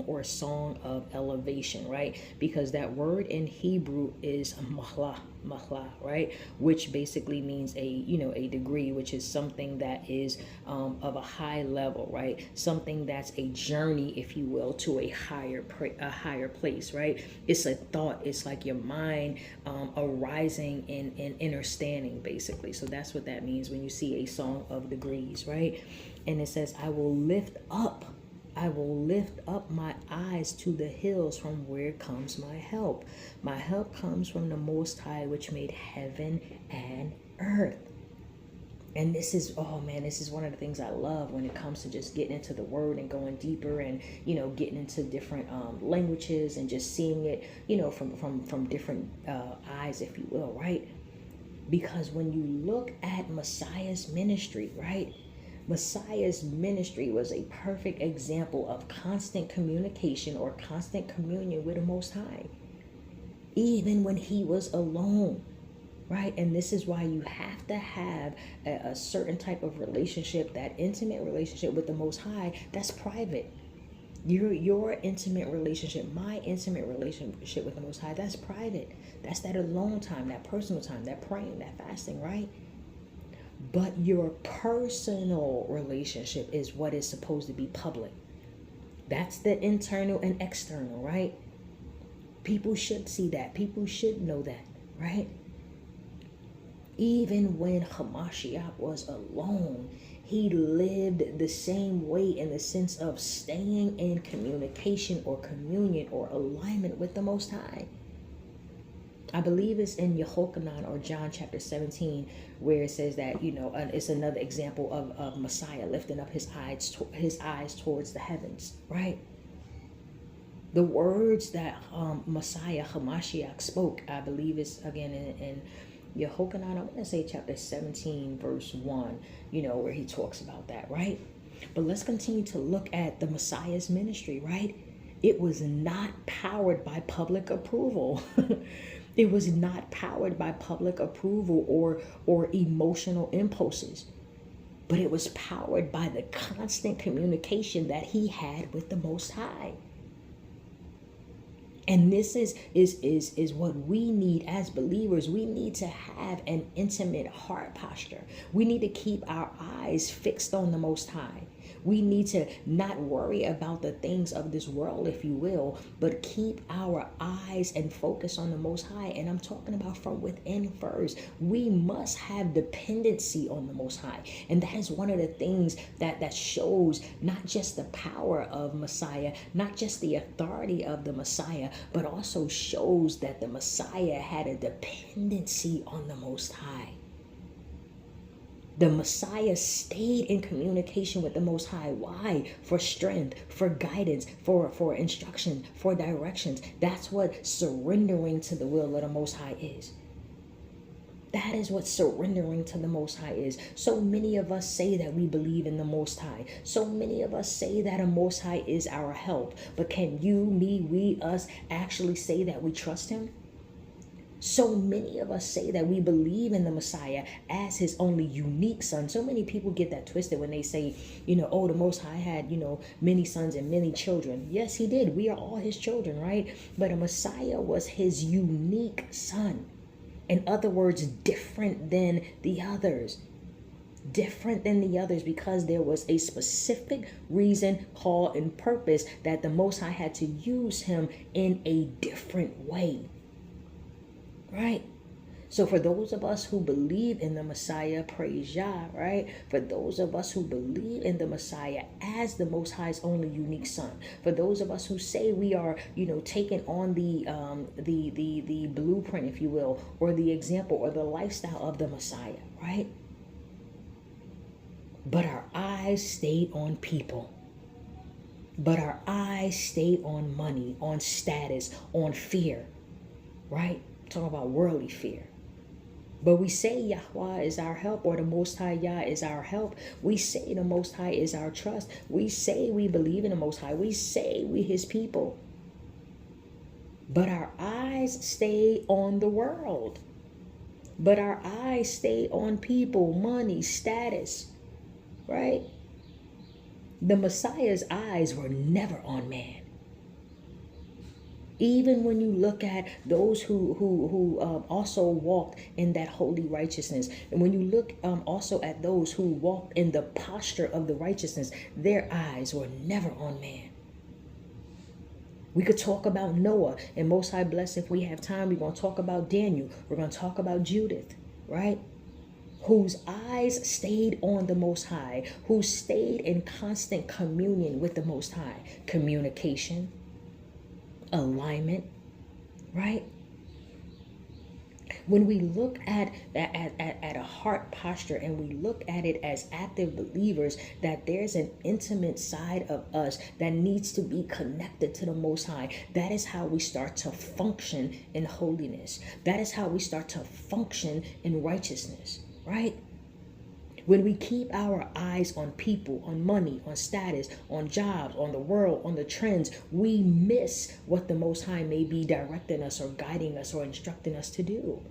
or a song of elevation, right? Because that word in Hebrew is mahla, right? Which basically means a degree, which is something that is of a high level, right? Something that's a journey, if you will, to a higher place, right? It's a thought. It's like your mind arising in understanding, basically. So that's what that means when you see a song of degrees, right? And it says, I will lift up my eyes to the hills, from where comes my help. My help comes from the Most High, which made heaven and earth. And this is one of the things I love when it comes to just getting into the word and going deeper, and getting into different languages and just seeing it from different eyes, if you will, right? Because when you look at Messiah's ministry, right, Messiah's ministry was a perfect example of constant communication or constant communion with the Most High, even when he was alone, right? And this is why you have to have a certain type of relationship, that intimate relationship with the Most High, that's private. Your intimate relationship, my intimate relationship with the Most High, that's private. That's that alone time, that personal time, that praying, that fasting, right? But your personal relationship is what is supposed to be public. That's the internal and external, right? People should see that. People should know that, right? Even when Hamashiach was alone, he lived the same way, in the sense of staying in communication or communion or alignment with the Most High. I believe it's in Yehochanan or John chapter 17, where it says that, it's another example of Messiah lifting up his eyes towards the heavens, right? The words that Messiah, Hamashiach, spoke, I believe it's again in Yehochanan, I'm going to say chapter 17, verse 1, where he talks about that, right? But let's continue to look at the Messiah's ministry, right? It was not powered by public approval. It was not powered by public approval or emotional impulses, but it was powered by the constant communication that he had with the Most High. And this is what we need as believers. We need to have an intimate heart posture. We need to keep our eyes fixed on the Most High. We need to not worry about the things of this world, if you will, but keep our eyes and focus on the Most High. And I'm talking about from within first. We must have dependency on the Most High. And that is one of the things that shows not just the power of Messiah, not just the authority of the Messiah, but also shows that the Messiah had a dependency on the Most High. The Messiah stayed in communication with the Most High. Why? For strength, for guidance, for instruction, for directions. That's what surrendering to the will of the Most High is. That is what surrendering to the Most High is. So many of us say that we believe in the Most High. So many of us say that a Most High is our help. But can you, me, we, us actually say that we trust him? So many of us say that we believe in the Messiah as his only unique son. So many people get that twisted when they say, oh, the Most High had, many sons and many children. Yes, he did. We are all his children, right? But a Messiah was his unique son. In other words, different than the others. Different than the others because there was a specific reason, call, and purpose that the Most High had to use him in a different way. Right? So for those of us who believe in the Messiah, praise Yah, right? For those of us who believe in the Messiah as the Most High's only unique son, for those of us who say we are, taking on the blueprint, if you will, or the example or the lifestyle of the Messiah, right? But our eyes stayed on people. But our eyes stayed on money, on status, on fear, right? Talking about worldly fear. But we say Yahweh is our help, or the Most High Yah is our help. We say the Most High is our trust. We say we believe in the Most High. We say we his people. But our eyes stay on the world. But our eyes stay on people, money, status, right? The Messiah's eyes were never on man. Even when you look at those who also walked in that holy righteousness, and when you look also at those who walked in the posture of the righteousness, their eyes were never on man. We could talk about Noah, and Most High bless, if we have time, we're going to talk about Daniel. We're going to talk about Judith, right? Whose eyes stayed on the Most High, who stayed in constant communion with the Most High. Communication, alignment, right? When we look at a heart posture and we look at it as active believers, that there's an intimate side of us that needs to be connected to the Most High. That is how we start to function in holiness. That is how we start to function in righteousness, right? When we keep our eyes on people, on money, on status, on jobs, on the world, on the trends, we miss what the Most High may be directing us or guiding us or instructing us to do.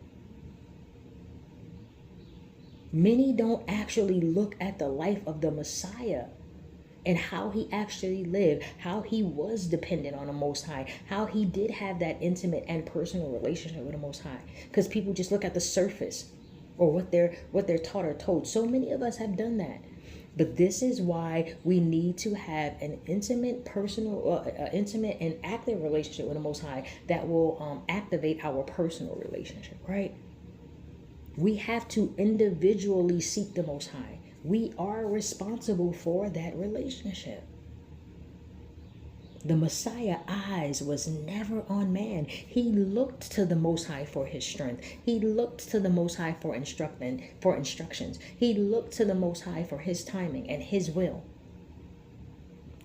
Many don't actually look at the life of the Messiah and how he actually lived, how he was dependent on the Most High, how he did have that intimate and personal relationship with the Most High. Because people just look at the surface, or what they're taught or told. So many of us have done that. But this is why we need to have an intimate, personal, intimate and active relationship with the Most High that will activate our personal relationship, right? We have to individually seek the Most High. We are responsible for that relationship. The Messiah's eyes was never on man. He looked to the Most High for his strength. He looked to the Most High for instructions. He looked to the Most High for his timing and his will.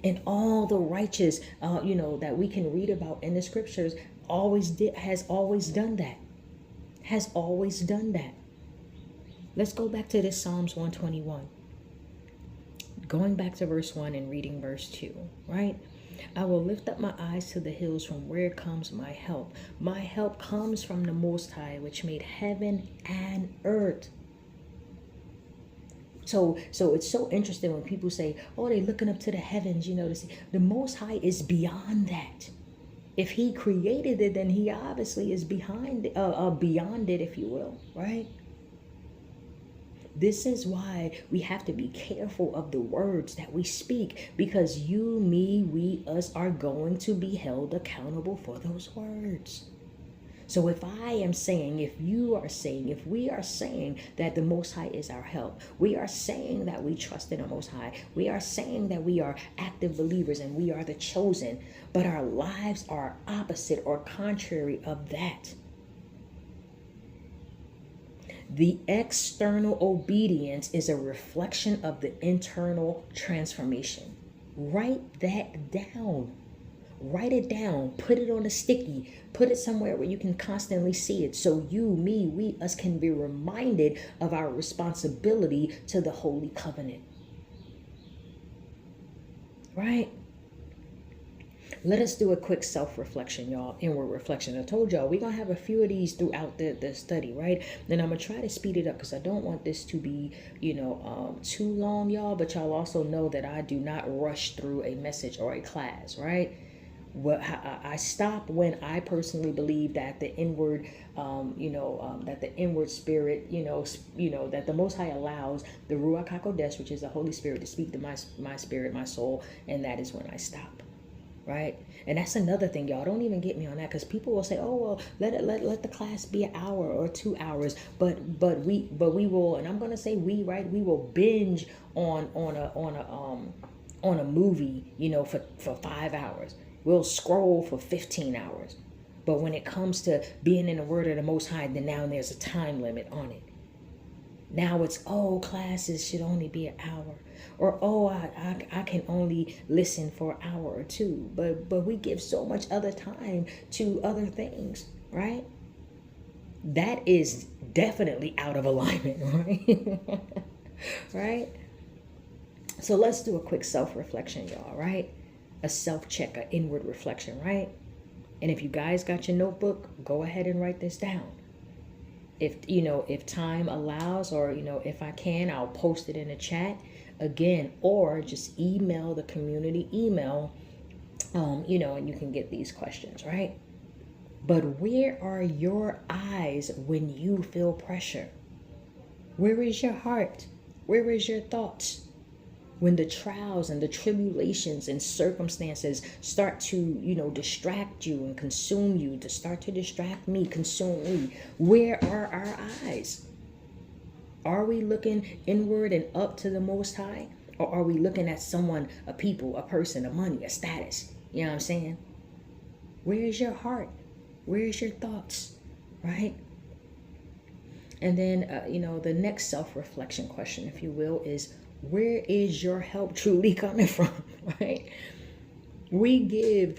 And all the righteous, that we can read about in the scriptures has always done that. Has always done that. Let's go back to this Psalms 121. Going back to verse 1 and reading verse 2, right? I will lift up my eyes to the hills, from where comes my help. My help comes from the Most High, which made heaven and earth. So it's so interesting when people say, oh, they're looking up to the heavens, to see. The Most High is beyond that. If he created it, then he obviously is beyond it, if you will, right? This is why we have to be careful of the words that we speak, because you, me, we, us are going to be held accountable for those words. So if I am saying, if you are saying, if we are saying that the Most High is our help, we are saying that we trust in the Most High, we are saying that we are active believers and we are the chosen, but our lives are opposite or contrary of that. The external obedience is a reflection of the internal transformation. Write that down. Write it down, put it on a sticky, put it somewhere where you can constantly see it. So you, me, us can be reminded of our responsibility to the Holy Covenant. Right? Let us do a quick self-reflection, y'all. Inward reflection. I told y'all we're going to have a few of these throughout the study, right? Then I'm going to try to speed it up because I don't want this to be, too long, y'all. But y'all also know that I do not rush through a message or a class, right? Well, I stop when I personally believe that the inward, that the inward spirit, that the Most High allows the Ruach HaKodesh, which is the Holy Spirit, to speak to my spirit, my soul, and that is when I stop. Right? And that's another thing, y'all. Don't even get me on that, because people will say, "Oh, well, let the class be an hour or 2 hours." But we will, and I'm gonna say we, right? We will binge on a movie, for 5 hours. We'll scroll for 15 hours. But when it comes to being in the Word of the Most High, then now there's a time limit on it. Now it's, classes should only be an hour. Or, I can only listen for an hour or two. But we give so much other time to other things, right? That is definitely out of alignment, right? Right? So let's do a quick self-reflection, y'all, right? A self-check, an inward reflection, right? And if you guys got your notebook, go ahead and write this down. If time allows, or, if I can, I'll post it in the chat again, or just email the community email, and you can get these questions, right? But where are your eyes when you feel pressure? Where is your heart? Where is your thoughts? When the trials and the tribulations and circumstances start to, distract you and consume you, to start to distract me, consume me, where are our eyes? Are we looking inward and up to the Most High? Or are we looking at someone, a people, a person, a money, a status? You know what I'm saying? Where is your heart? Where is your thoughts? Right? And then, the next self-reflection question, if you will, is, where is your help truly coming from? Right? We give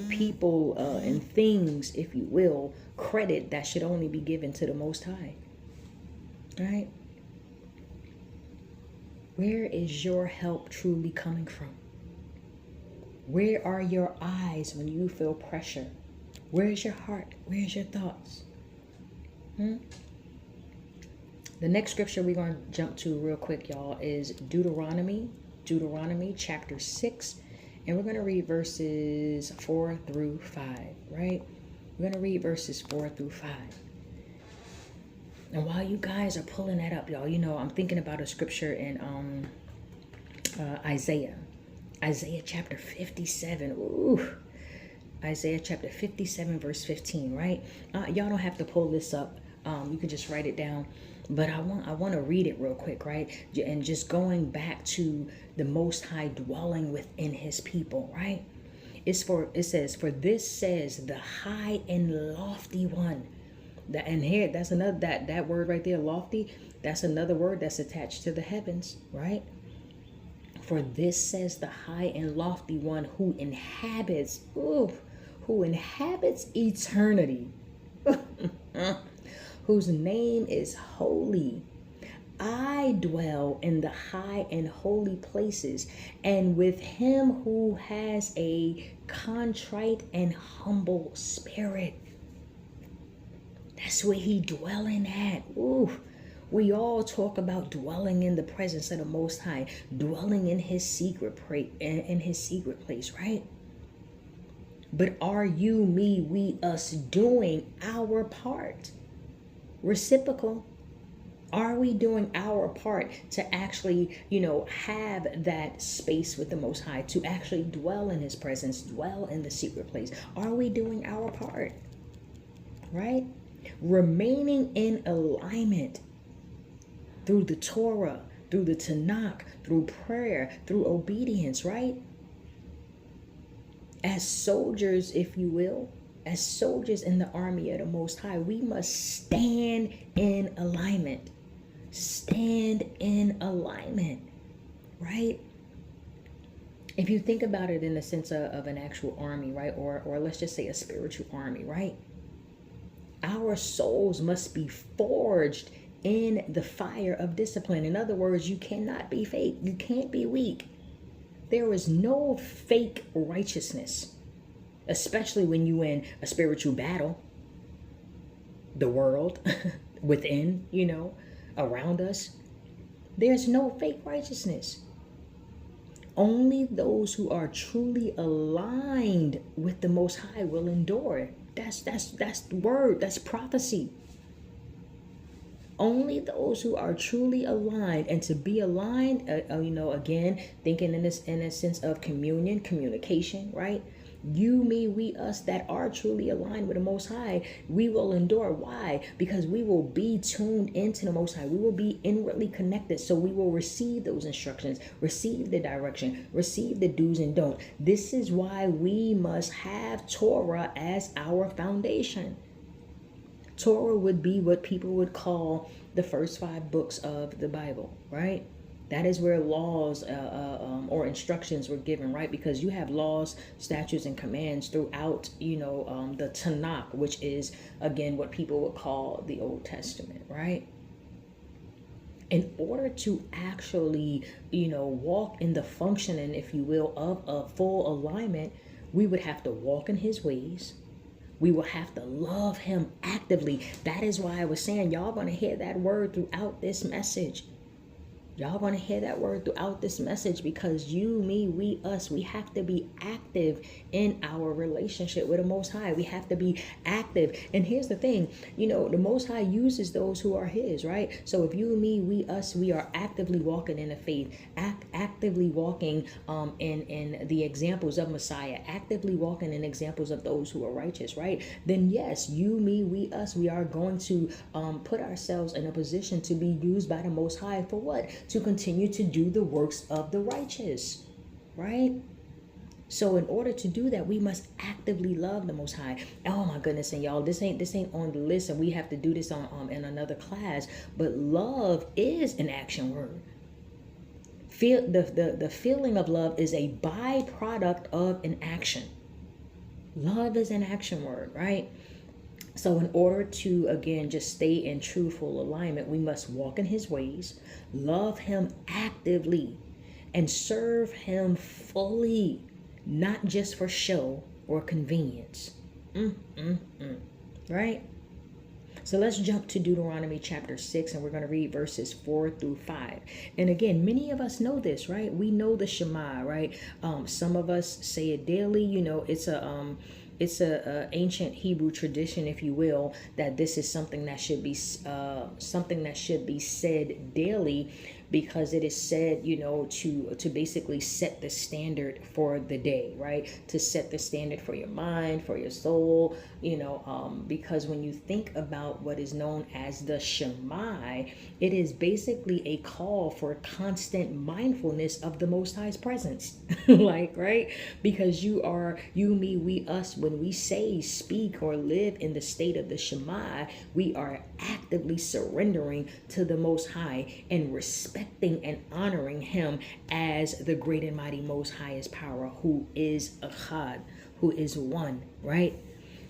people and things, if you will, credit that should only be given to the Most High. Right? Where is your help truly coming from? Where are your eyes when you feel pressure? Where is your heart? Where is your thoughts? The next scripture we're going to jump to real quick, y'all, is Deuteronomy chapter 6. And we're going to read verses 4 through 5, right? We're going to read verses 4 through 5. And while you guys are pulling that up, y'all, I'm thinking about a scripture in Isaiah chapter 57. Ooh. Isaiah chapter 57, verse 15, right? Y'all don't have to pull this up. You can just write it down. But I want to read it real quick, right? And just going back to the Most High dwelling within His people, right? It says, "For this says the high and lofty one." And here, that's another, that word right there, lofty, that's another word that's attached to the heavens, right? "For this says the high and lofty one who inhabits eternity, whose name is holy. I dwell in the high and holy places, and with him who has a contrite and humble spirit." That's where He dwelling at. Ooh. We all talk about dwelling in the presence of the Most High, dwelling in His secret place, right? But are you, me, we, us doing our part? Reciprocal. Are we doing our part to actually, have that space with the Most High, to actually dwell in His presence, dwell in the secret place? Are we doing our part? Right? Remaining in alignment through the Torah, through the Tanakh, through prayer, through obedience, right? As soldiers, if you will, as soldiers in the army of the Most High, we must stand in alignment. Stand in alignment, right? If you think about it in the sense of an actual army, right? Or let's just say a spiritual army, right? Our souls must be forged in the fire of discipline. In other words, you cannot be fake. You can't be weak. There is no fake righteousness, especially when you in a spiritual battle. The world within, around us. There's no fake righteousness. Only those who are truly aligned with the Most High will endure. That's word. That's prophecy. Only those who are truly aligned, and to be aligned, again, thinking in a sense of communication, right? You, me, we, us that are truly aligned with the Most High, we will endure. Why? Because we will be tuned into the Most High. We will be inwardly connected. So we will receive those instructions, receive the direction, receive the do's and don'ts. This is why we must have Torah as our foundation. Torah would be what people would call the first 5 books of the Bible, right? That is where laws or instructions were given, right? Because you have laws, statutes, and commands throughout, the Tanakh, which is, again, what people would call the Old Testament, right? In order to actually, walk in the functioning, if you will, of a full alignment, we would have to walk in his ways. We will have to love him actively. That is why I was saying, y'all going to hear that word throughout this message. Y'all want to hear that word throughout this message, because you, me, we, us, we have to be active in our relationship with the Most High. We have to be active. And here's the thing, the Most High uses those who are his, right? So if you, me, we, us, we are actively walking in the faith, actively walking in the examples of Messiah, actively walking in examples of those who are righteous, right? Then yes, you, me, we, us, we are going to put ourselves in a position to be used by the Most High for what? To continue to do the works of the righteous, right? So in order to do that, we must actively love the Most High. Oh my goodness, and y'all, this ain't on the list, and we have to do this on in another class. But love is an action word. The feeling of love is a byproduct of an action. Love is an action word, right? So in order to, again, just stay in truthful alignment, we must walk in his ways, love him actively, and serve him fully, not just for show or convenience. Right? So let's jump to Deuteronomy chapter 6, and we're going to read verses 4 through 5. And again, many of us know this, right? We know the Shema, right? Some of us say it daily. It's a ancient Hebrew tradition, if you will, that this is something that should be said daily, because it is said, to basically set the standard for the day, right? To set the standard for your mind, for your soul, because when you think about what is known as the Shema, it is basically a call for constant mindfulness of the Most High's presence, right? Because you, me, we, us, when we say, speak, or live in the state of the Shema, we are actively surrendering to the Most High and respecting and honoring him as the great and mighty Most Highest power, who is Echad, who is one, right?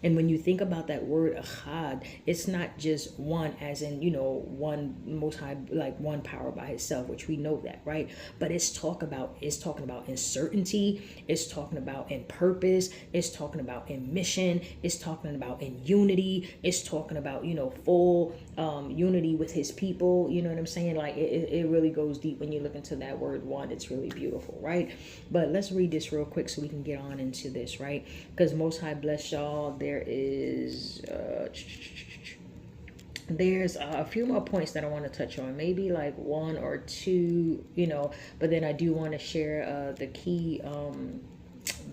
And when you think about that word Echad, it's not just one as in, one Most High, like one power by itself, which we know that, right? But it's talking about in certainty, it's talking about in purpose, it's talking about in mission, it's talking about in unity, it's talking about, full unity with his people. You know what I'm saying? Like it really goes deep when you look into that word one. It's really beautiful, right? But let's read this real quick so we can get on into this, right? Because Most High bless y'all. There's a few more points that I want to touch on, maybe like one or two, but then I do want to share the key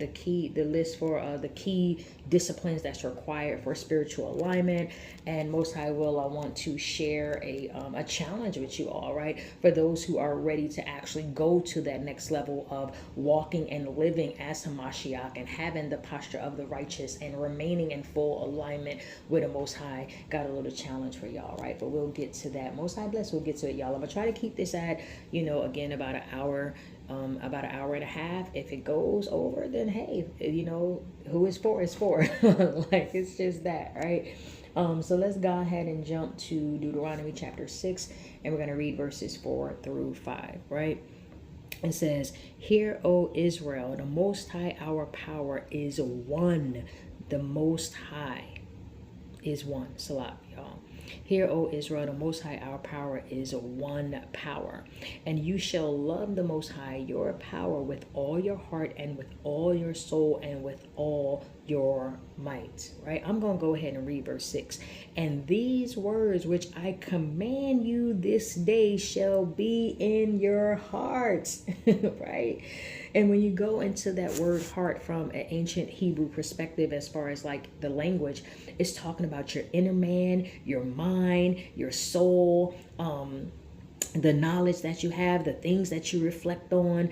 the list for the key disciplines that's required for spiritual alignment. And Most High will, I want to share a challenge with you all, right? For those who are ready to actually go to that next level of walking and living as Hamashiach and having the posture of the righteous and remaining in full alignment with the Most High. Got a little challenge for y'all, right? But we'll get to that. Most High bless, we'll get to it, y'all. I'm gonna try to keep this at, again, about an hour and a half. If it goes over, then hey, who is for is for. Like, it's just that, right? So let's go ahead and jump to Deuteronomy chapter 6, and we're going to read verses 4 through 5, right? It says, "Hear, O Israel, the Most High, our power is one." The Most High is one. Salat, y'all. "Hear, O Israel, the Most High, our power is one power. And you shall love the Most High, your power, with all your heart and with all your soul and with all your might." Right? I'm going to go ahead and read verse 6. "And these words which I command you this day shall be in your hearts." Right? And when you go into that word heart from an ancient Hebrew perspective, as far as like the language, it's talking about your inner man, your mind, your soul, the knowledge that you have, the things that you reflect on,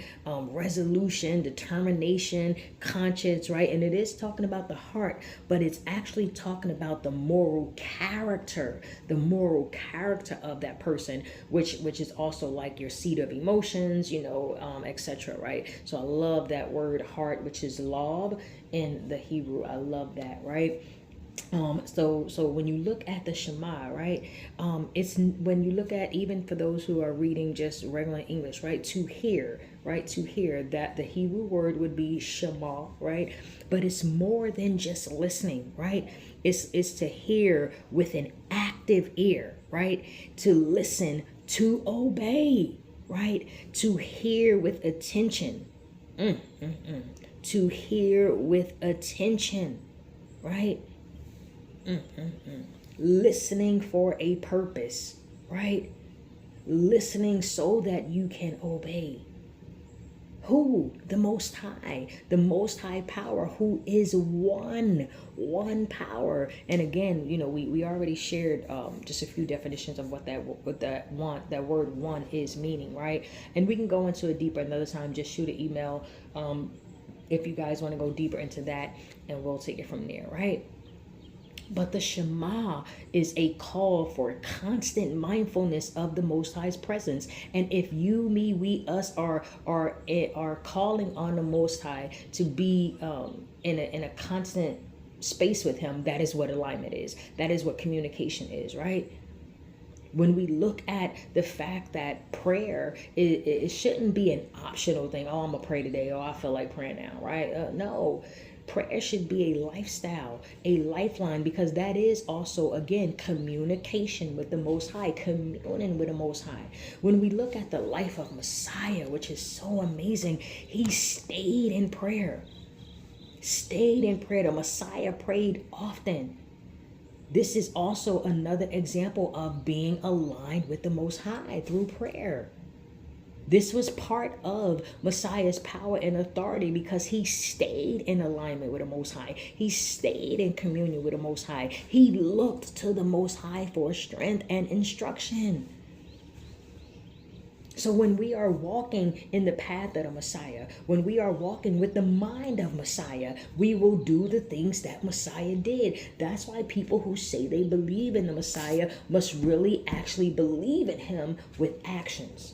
resolution, determination, conscience, right? And it is talking about the heart, but it's actually talking about the moral character of that person, which is also like your seat of emotions, etc. Right? So I love that word heart, which is lob in the Hebrew. I love that, right? So when you look at the Shema, right, it's when you look at, even for those who are reading just regular English, right, to hear, that the Hebrew word would be Shema, right, but it's more than just listening, right? It's to hear with an active ear, right, to listen, to obey, right, to hear with attention, to hear with attention, right? Listening for a purpose, right? Listening so that you can obey. Who? The Most High power, who is one power. And again, we already shared just a few definitions of what that word one is meaning, right? And we can go into it deeper another time. Just shoot an email if you guys want to go deeper into that, and we'll take it from there, right? But the Shema is a call for constant mindfulness of the Most High's presence. And if you, me, we, us are calling on the Most High to be in a constant space with Him, that is what alignment is. That is what communication is, right? When we look at the fact that prayer, it shouldn't be an optional thing. Oh, I'm going to pray today. Oh, I feel like praying now, right? No. Prayer should be a lifestyle, a lifeline, because that is also, again, communication with the Most High, communing with the Most High. When we look at the life of Messiah, which is so amazing, he stayed in prayer. The Messiah prayed often. This is also another example of being aligned with the Most High through prayer. This was part of Messiah's power and authority because he stayed in alignment with the Most High. He stayed in communion with the Most High. He looked to the Most High for strength and instruction. So when we are walking in the path of the Messiah, when we are walking with the mind of Messiah, we will do the things that Messiah did. That's why people who say they believe in the Messiah must really actually believe in him with actions.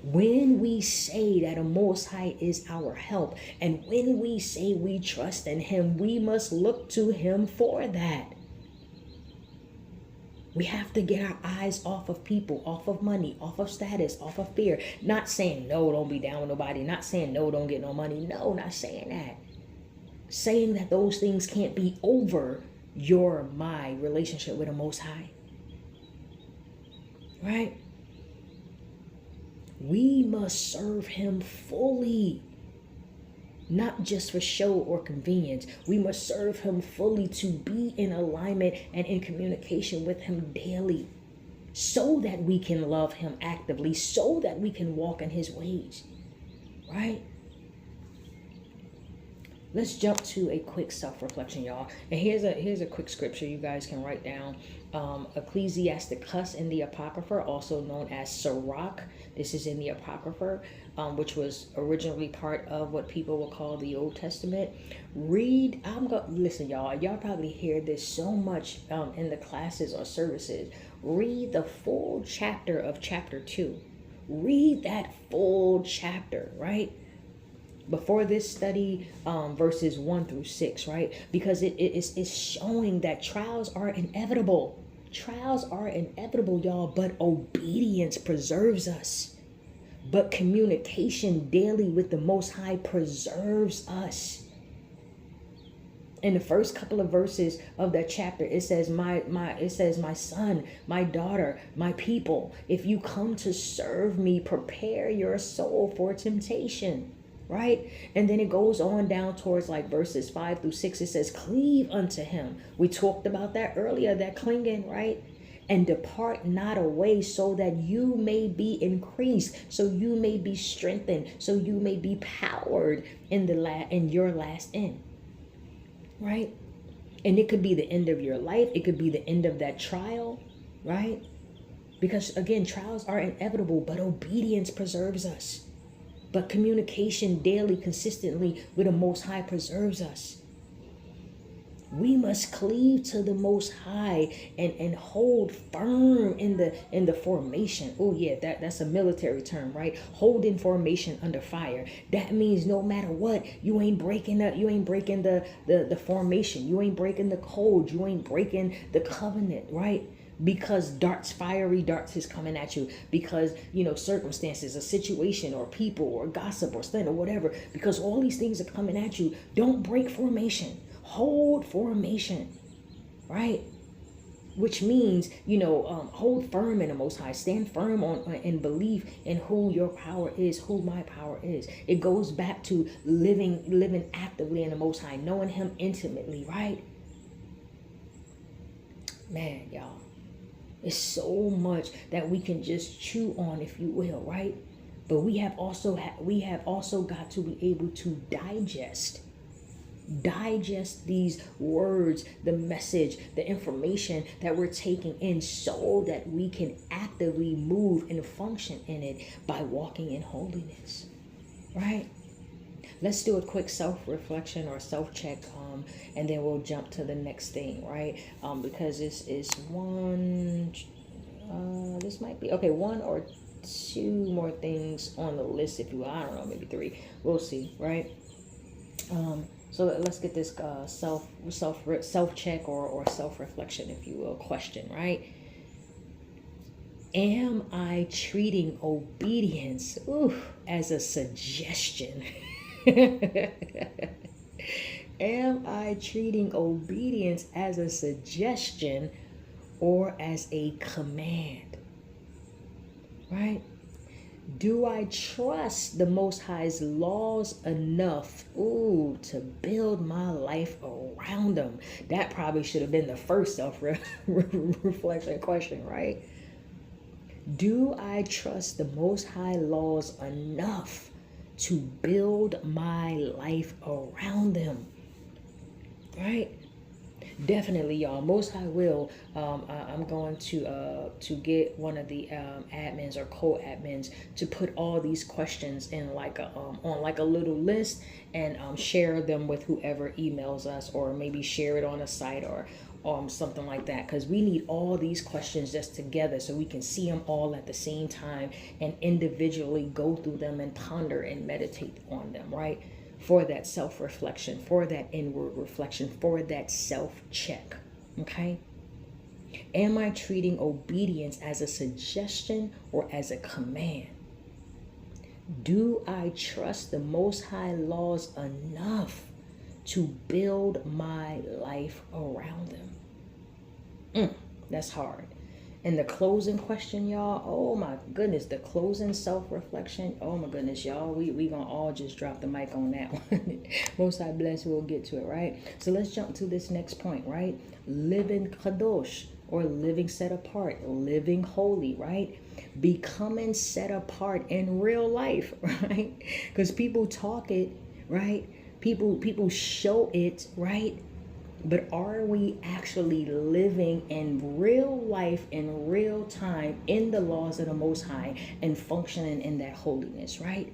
When we say that the Most High is our help, and when we say we trust in him, we must look to him for that. We have to get our eyes off of people, off of money, off of status, off of fear. Not saying, no, don't be down with nobody. Not saying, no, don't get no money. No, not saying that. Saying that those things can't be over my relationship with the Most High. Right? We must serve him fully, not just for show or convenience. We must serve him fully to be in alignment and in communication with him daily. so that we can love him actively, so that we can walk in his ways, right? Let's jump to a quick self-reflection, y'all. And here's a quick scripture you guys can write down. Ecclesiasticus in the Apocrypha, also known as Sirach. This is in the Apocrypha, which was originally part of what people will call the Old Testament. Listen, y'all. Y'all probably hear this so much in the classes or services. Read the full chapter of chapter 2. Read that full chapter, right? Before this study, verses 1 through 6, right? Because it's showing that trials are inevitable. Trials are inevitable, y'all, but obedience preserves us. But communication daily with the Most High preserves us. In the first couple of verses of that chapter, it says, my son, my daughter, my people, if you come to serve me, prepare your soul for temptation. Right? And then it goes on down towards like verses 5 through 6. It says, cleave unto him. We talked about that earlier, that clinging, right? And depart not away, so that you may be increased, so you may be strengthened, so you may be powered in your last end. Right? And it could be the end of your life. It could be the end of that trial, right? Because again, trials are inevitable, but obedience preserves us. But communication daily, consistently with the Most High preserves us. We must cleave to the Most High and hold firm in the formation. Oh yeah, that's a military term, right? Hold in formation under fire. That means no matter what, you ain't breaking the formation. You ain't breaking the code. You ain't breaking the covenant, right? Because fiery darts is coming at you, because circumstances, a situation, or people, or gossip, or slander, or whatever, because all these things are coming at you. Don't break formation. Hold formation, right? Which means hold firm in the Most High. Stand firm in belief in who your power is, who my power is. It goes back to living actively in the Most High, knowing him intimately, right? Man, y'all. It's so much that we can just chew on, if you will, right? But we have also got to be able to digest these words, the message, the information that we're taking in, so that we can actively move and function in it by walking in holiness, right? Let's do a quick self-reflection or self-check, and then we'll jump to the next thing, right? Because this is this might be, okay, one or two more things on the list, if you will. I don't know, maybe three. We'll see, right? So let's get this self-check or self-reflection, if you will, question, right? Am I treating obedience as a suggestion? Am I treating obedience as a suggestion or as a command? Right? Do I trust the Most High's laws enough to build my life around them? That probably should have been the first self-reflection question, right? Do I trust the Most High laws enough to build my life around them? Right? Definitely, y'all. Most High will. I'm going to get one of the admins or co-admins to put all these questions in on a little list, and share them with whoever emails us, or maybe share it on a site or something like that, because we need all these questions just together so we can see them all at the same time and individually go through them and ponder and meditate on them, right? For that self-reflection, for that inward reflection, for that self-check, okay? Am I treating obedience as a suggestion or as a command? Do I trust the Most High laws enough to build my life around them? That's hard. And the closing question, y'all, oh my goodness, the closing self-reflection, oh my goodness, y'all, we gonna all just drop the mic on that one. Most High bless, we'll get to it, right? So let's jump to this next point, right? Living kadosh, or living set apart, living holy, right? Becoming set apart in real life, right? Because people talk it, right? People show it, right? But are we actually living in real life, in real time, in the laws of the Most High, and functioning in that holiness, right?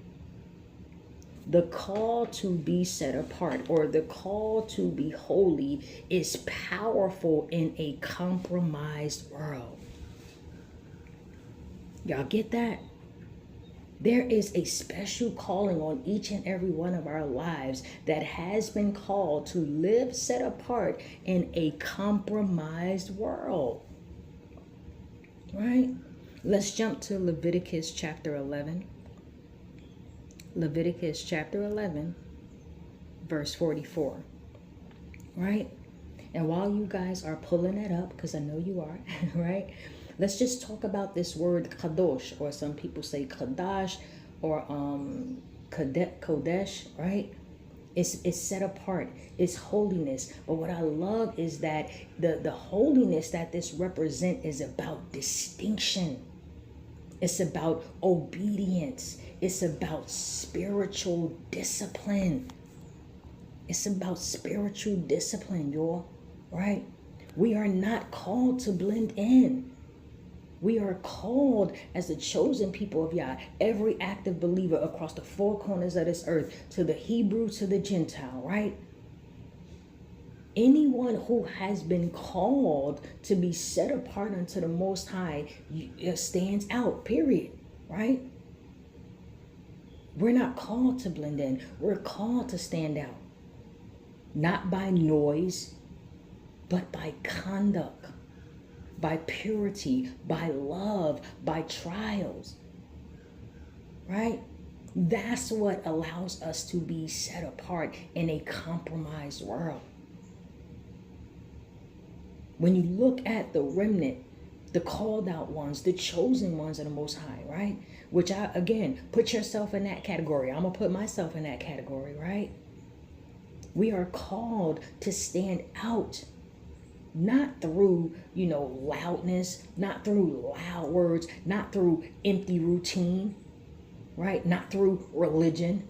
The call to be set apart, or the call to be holy, is powerful in a compromised world. Y'all get that? There is a special calling on each and every one of our lives that has been called to live set apart in a compromised world. Right? Let's jump to Leviticus chapter 11. Leviticus chapter 11, verse 44. Right? And while you guys are pulling it up, because I know you are, right? Let's just talk about this word kadosh, or some people say kadash, or kodesh, right? It's set apart. It's holiness. But what I love is that the holiness that this represents is about distinction. It's about obedience. It's about spiritual discipline. It's about spiritual discipline, y'all, right? We are not called to blend in. We are called as the chosen people of Yah, every active believer across the four corners of this earth, to the Hebrew, to the Gentile, right? Anyone who has been called to be set apart unto the Most High stands out, period, right? We're not called to blend in. We're called to stand out. Not by noise, but by conduct, by purity, by love, by trials, right? That's what allows us to be set apart in a compromised world. When you look at the remnant, the called out ones, the chosen ones of the Most High, right? Which again, put yourself in that category. I'm going to put myself in that category, right? We are called to stand out. Not through, loudness, not through loud words, not through empty routine, right? Not through religion,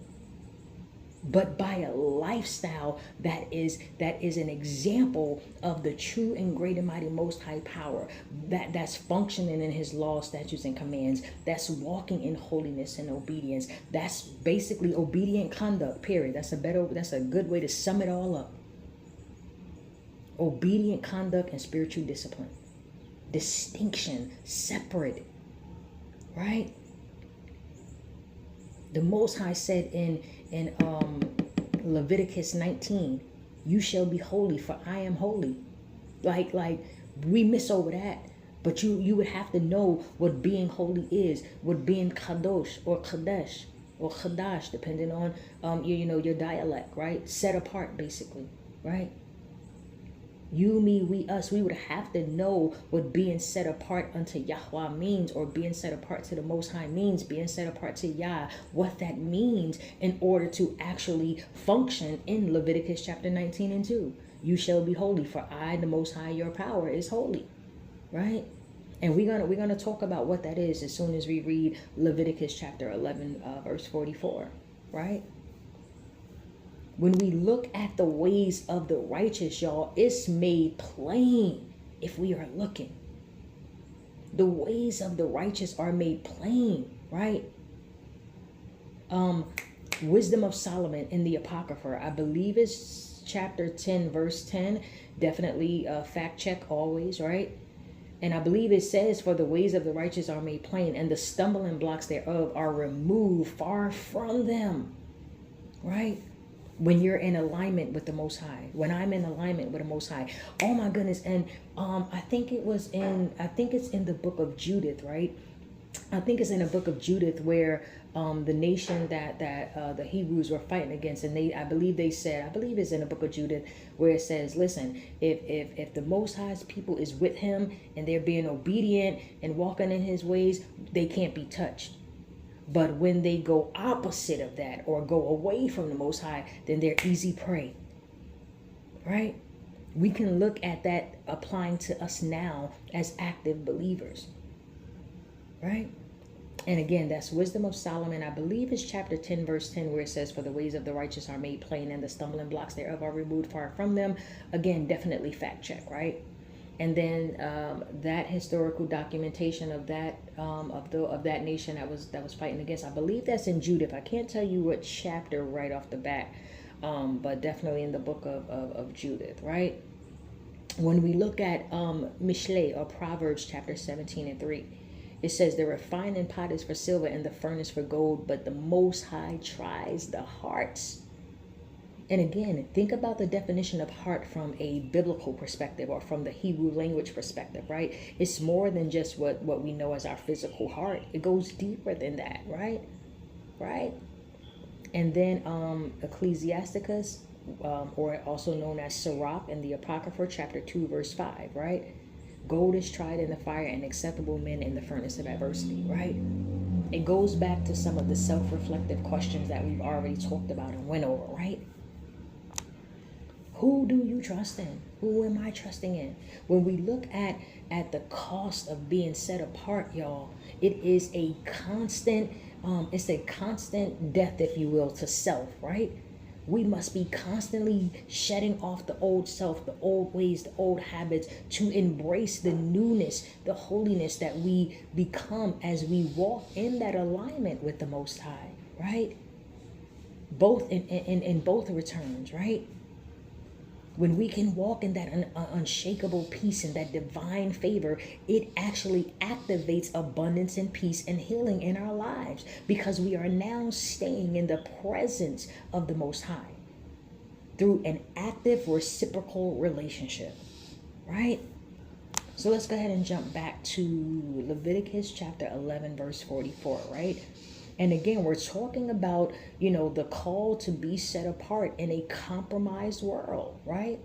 but by a lifestyle that is an example of the true and great and mighty Most High power, that's functioning in His laws, statutes, and commands, that's walking in holiness and obedience. That's basically obedient conduct, period. That's a good way to sum it all up. Obedient conduct and spiritual discipline. Distinction, separate, right? The Most High said in Leviticus 19, you shall be holy, for I am holy. Like we miss over that. But you would have to know what being holy is, what being kadosh or kadesh or chadash, depending on your dialect, right? Set apart, basically, right? You, me, we, us, we would have to know what being set apart unto Yahweh means, or being set apart to the Most High means, being set apart to Yah, what that means in order to actually function in Leviticus chapter 19 and 2. You shall be holy, for I, the Most High, your power is holy, right? And we're gonna talk about what that is as soon as we read Leviticus chapter 11, verse 44, right? When we look at the ways of the righteous, y'all, it's made plain if we are looking. The ways of the righteous are made plain, right? Wisdom of Solomon in the Apocrypha, I believe it's chapter 10, verse 10. Definitely fact check always, right? And I believe it says, for the ways of the righteous are made plain, and the stumbling blocks thereof are removed far from them, right? When you're in alignment with the Most High, when I'm in alignment with the Most High, oh my goodness. And I think it's in the book of Judith, right? I think it's in the book of Judith where the nation that the Hebrews were fighting against, and I believe it's in the book of Judith where it says, listen, if the Most High's people is with Him and they're being obedient and walking in His ways, they can't be touched. But when they go opposite of that or go away from the Most High, then they're easy prey, right? We can look at that applying to us now as active believers, right? And again, that's Wisdom of Solomon. I believe it's chapter 10, verse 10, where it says, for the ways of the righteous are made plain, and the stumbling blocks thereof are removed far from them. Again, definitely fact check, right? And then that historical documentation of that of that nation that was fighting against, I believe that's in Judith. I can't tell you what chapter right off the bat, but definitely in the book of Judith, right? When we look at Mishlei, or Proverbs chapter 17 and 3, it says, the refining pot is for silver and the furnace for gold, but the Most High tries the hearts. And again, think about the definition of heart from a biblical perspective, or from the Hebrew language perspective, right? It's more than just what we know as our physical heart. It goes deeper than that, right? Right? And then Ecclesiasticus, or also known as Sirach in the Apocrypha, chapter 2, verse 5, right? Gold is tried in the fire, and acceptable men in the furnace of adversity, right? It goes back to some of the self-reflective questions that we've already talked about and went over, right? Who do you trust in? Who am I trusting in? When we look at the cost of being set apart, y'all, it is a constant, it's a constant death, if you will, to self, right? We must be constantly shedding off the old self, the old ways, the old habits, to embrace the newness, the holiness that we become as we walk in that alignment with the Most High, right? Both in both returns, right? When we can walk in that unshakable peace and that divine favor, it actually activates abundance and peace and healing in our lives, because we are now staying in the presence of the Most High through an active reciprocal relationship, right? So let's go ahead and jump back to Leviticus chapter 11, verse 44, right? And again, we're talking about, the call to be set apart in a compromised world, right?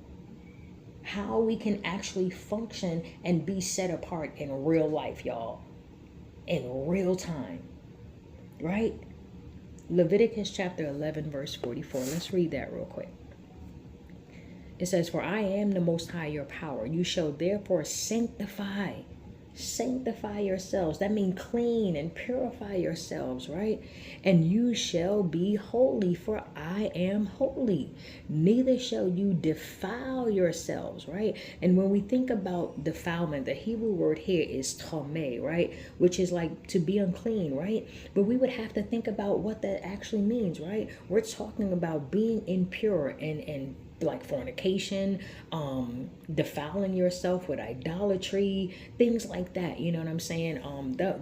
How we can actually function and be set apart in real life, y'all. In real time, right? Leviticus chapter 11, verse 44. Let's read that real quick. It says, for I am the Most High, your power. You shall therefore sanctify yourselves. That means clean and purify yourselves, right? And you shall be holy, for I am holy. Neither shall you defile yourselves, right? And when we think about defilement, the Hebrew word here is tameh, right? Which is like to be unclean, right? But we would have to think about what that actually means, right? We're talking about being impure and like fornication, defiling yourself with idolatry, things like that. You know what I'm saying?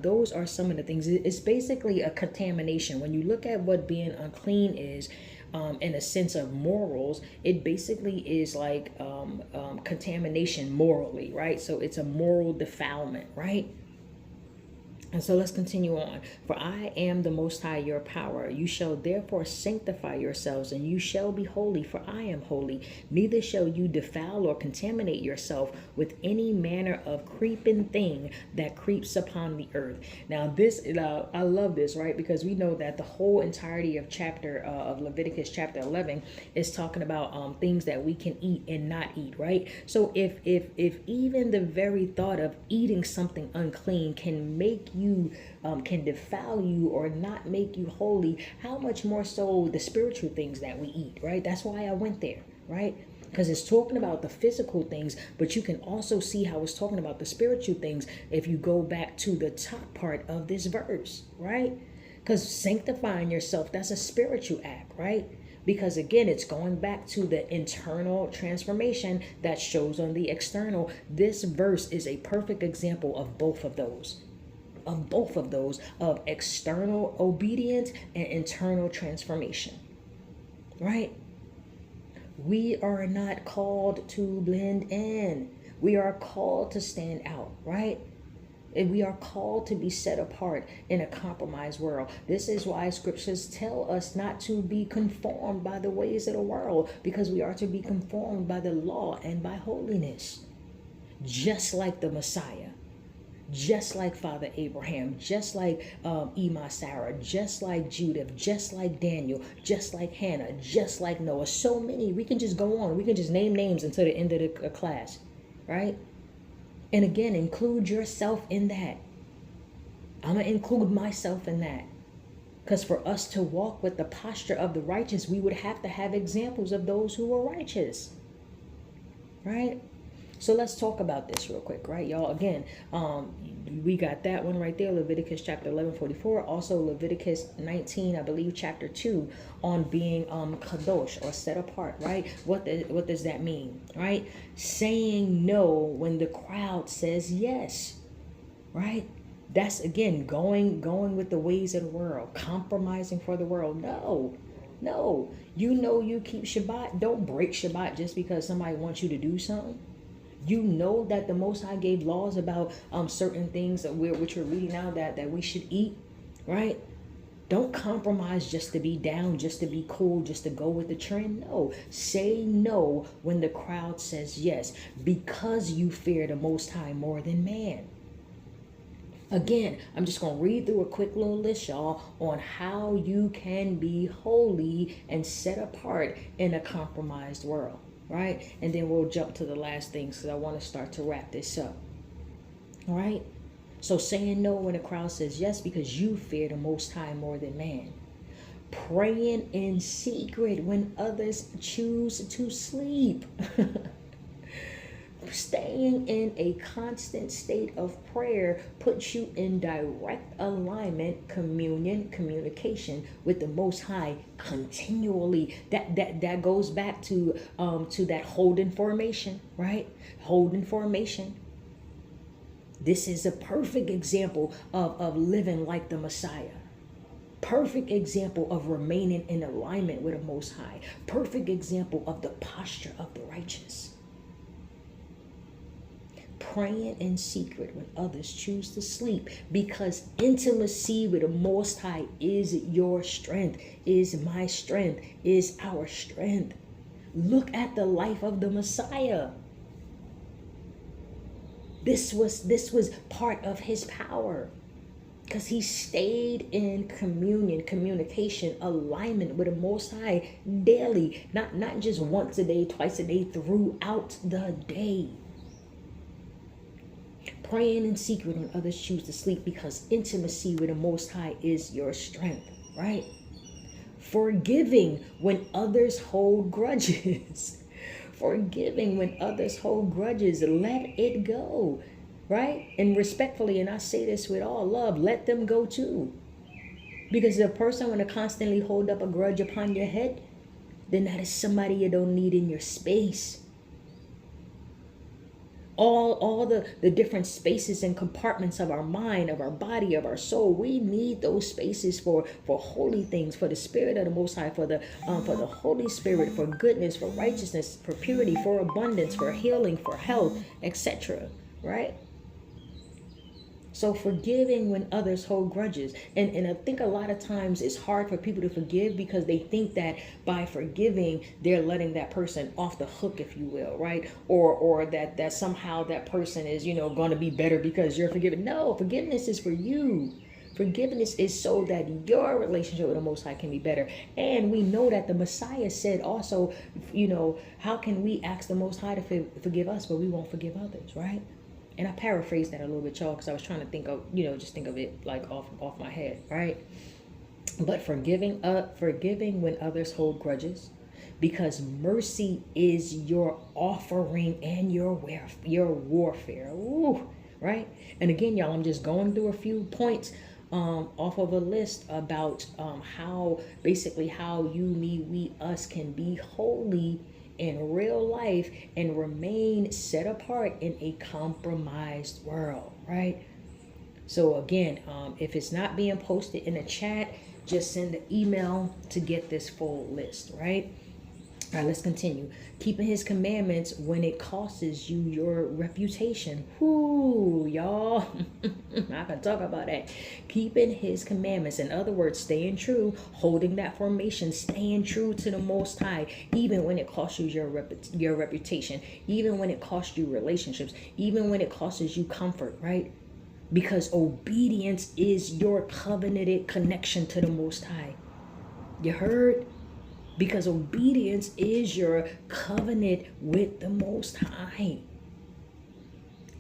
Those are some of the things. It's basically a contamination. When you look at what being unclean is, in a sense of morals, it basically is like contamination morally, right? So it's a moral defilement, right? And so let's continue on. For I am the Most High, your power. You shall therefore sanctify yourselves, and you shall be holy, for I am holy. Neither shall you defile or contaminate yourself with any manner of creeping thing that creeps upon the earth. Now, I love this, right? Because we know that the whole entirety of of Leviticus chapter 11 is talking about things that we can eat and not eat, right? So if even the very thought of eating something unclean can make you can defile you or not make you holy, how much more so the spiritual things that we eat, right? That's why I went there, right? Because it's talking about the physical things, but you can also see how it's talking about the spiritual things if you go back to the top part of this verse, right? Because sanctifying yourself, that's a spiritual act, right? Because again, it's going back to the internal transformation that shows on the external. This verse is a perfect example of both of those. Of external obedience and internal transformation, right? We are not called to blend in. We are called to stand out, right? And we are called to be set apart in a compromised world. This is why scriptures tell us not to be conformed by the ways of the world, because we are to be conformed by the law and by holiness, just like the Messiah. just like Father Abraham, just like Sarah, just like Judith, just like Daniel, just like Hannah, just like Noah. So many. We can just go on. We can just name names until the end of the class, right? And again, include yourself in that. I'm going to include myself in that. Because for us to walk with the posture of the righteous, we would have to have examples of those who were righteous. Right? So let's talk about this real quick, right, y'all? Again, we got that one right there, Leviticus chapter 11:44. Also Leviticus 19, I believe, chapter 2, on being kadosh, or set apart, right? What does that mean, right? Saying no when the crowd says yes, right? That's, again, going with the ways of the world, compromising for the world. No. You keep Shabbat. Don't break Shabbat just because somebody wants you to do something. You know that the Most High gave laws about certain things which we're reading now that we should eat, right? Don't compromise just to be down, just to be cool, just to go with the trend. No. Say no when the crowd says yes, because you fear the Most High more than man. Again, I'm just going to read through a quick little list, y'all, on how you can be holy and set apart in a compromised world, right? And then we'll jump to the last things, because I want to start to wrap this up. All right? So saying no when a crowd says yes, because you fear the Most High more than man. Praying in secret when others choose to sleep. Staying in a constant state of prayer puts you in direct alignment, communication with the Most High continually. That goes back to that holding formation, right? Holding formation. This is a perfect example of living like the Messiah. Perfect example of remaining in alignment with the Most High. Perfect example of the posture of the righteous. Praying in secret when others choose to sleep, because intimacy with the Most High is your strength, is my strength, is our strength. Look at the life of the Messiah. This was part of his power, because he stayed in communication, alignment with the Most High daily, not just once a day, twice a day, throughout the day. Praying in secret when others choose to sleep, because intimacy with the Most High is your strength, right? Forgiving when others hold grudges. Forgiving when others hold grudges. Let it go, right? And respectfully, and I say this with all love, let them go too. Because if a person want to constantly hold up a grudge upon your head, then that is somebody you don't need in your space. All the different spaces and compartments of our mind, of our body, of our soul, we need those spaces for holy things, for the Spirit of the Most High, for the Holy Spirit, for goodness, for righteousness, for purity, for abundance, for healing, for health, etc. Right? So forgiving when others hold grudges. And I think a lot of times it's hard for people to forgive, because they think that by forgiving, they're letting that person off the hook, if you will, right? Or that somehow that person is, going to be better because you're forgiven. No, forgiveness is for you. Forgiveness is so that your relationship with the Most High can be better. And we know that the Messiah said also, how can we ask the Most High to forgive us, but we won't forgive others, right? And I paraphrased that a little bit, y'all, because I was trying to think of, just think of it like off my head, right? But forgiving when others hold grudges, because mercy is your offering and your warfare. Ooh, right? And again, y'all, I'm just going through a few points off of a list about how you, me, we, us can be holy in real life and remain set apart in a compromised world, right? So again, if it's not being posted in the chat, just send an email to get this full list, right? All right, let's continue. Keeping his commandments when it costs you your reputation. Whoo, y'all. I can talk about that. Keeping his commandments. In other words, staying true, holding that formation, staying true to the Most High, even when it costs you your reputation, even when it costs you relationships, even when it costs you comfort, right? because obedience is your covenanted connection to the Most High. You heard? Because obedience is your covenant with the Most High.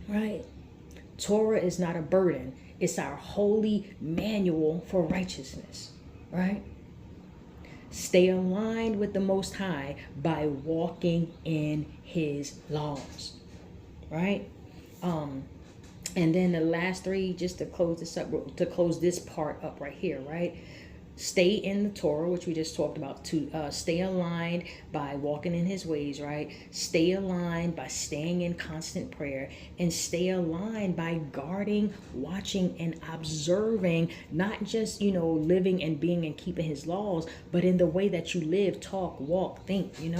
Right? Torah is not a burden. It's our holy manual for righteousness. Right? Stay aligned with the Most High by walking in His laws. Right? And then the last three, just to close this up, to close this part up right here, right? Stay in the Torah, which we just talked about, to stay aligned by walking in His ways, right? Stay aligned by staying in constant prayer, and stay aligned by guarding, watching, and observing, not just, living and being and keeping His laws, but in the way that you live, talk, walk, think, in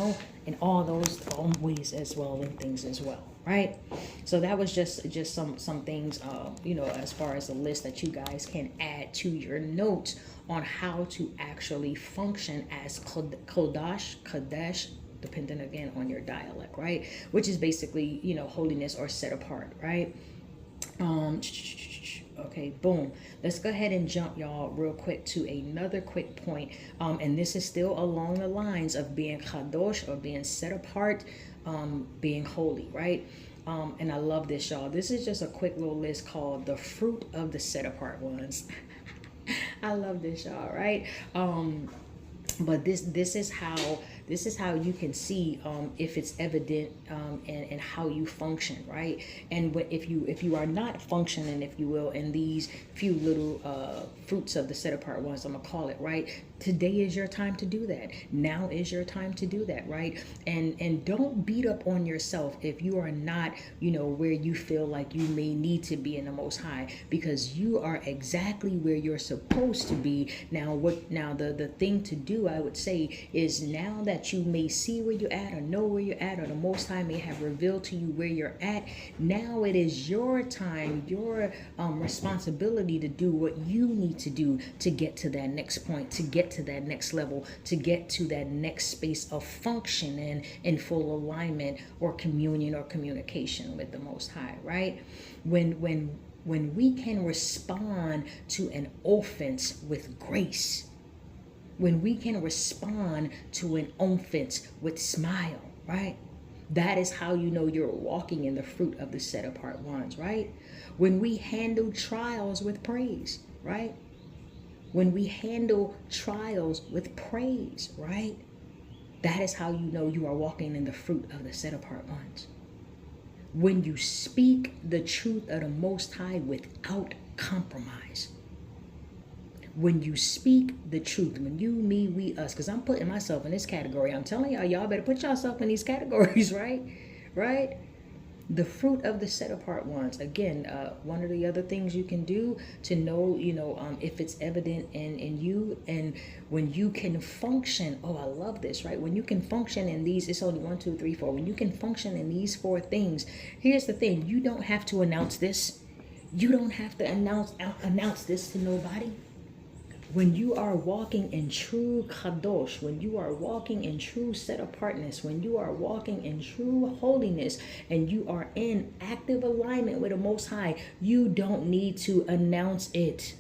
all those ways as well, and things as well. Right? So that was just some things, as far as the list that you guys can add to your notes on how to actually function as Kodesh, depending again on your dialect, right? Which is basically, holiness or set apart, right? Okay, boom. Let's go ahead and jump, y'all, real quick to another quick point. And this is still along the lines of being kadosh, or being set apart, being holy, right? And I love this, y'all. This is just a quick little list called the fruit of the set apart ones. I love this, y'all, right? But this is how you can see if it's evident and how you function, right? And if you are not functioning, if you will, in these few little fruits of the set apart ones, I'm gonna call it, right? Today is your time to do that. Now is your time to do that, right? And don't beat up on yourself if you are not, where you feel like you may need to be in the Most High, because you are exactly where you're supposed to be. Now the thing to do, I would say, is now that you may see where you're at, or know where you're at, or the Most High may have revealed to you where you're at, now it is your time, your responsibility to do what you need to do to get to that next point, to get to that next level, to get to that next space of function and in full alignment or communion or communication with the Most High, right? When we can respond to an offense with grace, when we can respond to an offense with smile, right? That is how you know you're walking in the fruit of the set apart ones, right? When we handle trials with praise, right? When we handle trials with praise, right? That is how you know you are walking in the fruit of the set apart ones. When you speak the truth of the Most High without compromise. When you speak the truth, when you, me, we, us, because I'm putting myself in this category. I'm telling y'all better put yourself in these categories, right? Right? The fruit of the set apart ones. Again, one of the other things you can do to know, if it's evident in you, and when you can function. Oh, I love this, right? When you can function in these, it's only 1, 2, 3, 4. When you can function in these 4 things, here's the thing: you don't have to announce this. You don't have to announce this to nobody. When you are walking in true kadosh, when you are walking in true set apartness, when you are walking in true holiness, and you are in active alignment with the Most High, you don't need to announce it.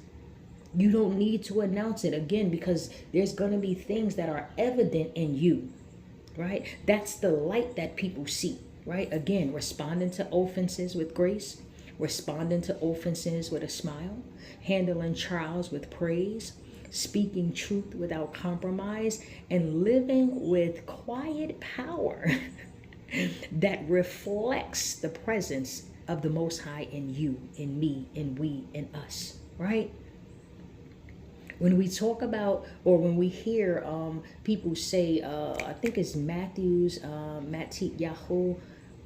You don't need to announce it, again, because there's going to be things that are evident in you, right? That's the light that people see, right? Again, responding to offenses with grace, responding to offenses with a smile, handling trials with praise, speaking truth without compromise, and living with quiet power that reflects the presence of the Most High in you, in me, in we, in us, right? When we talk about, or when we hear people say, I think it's Matthew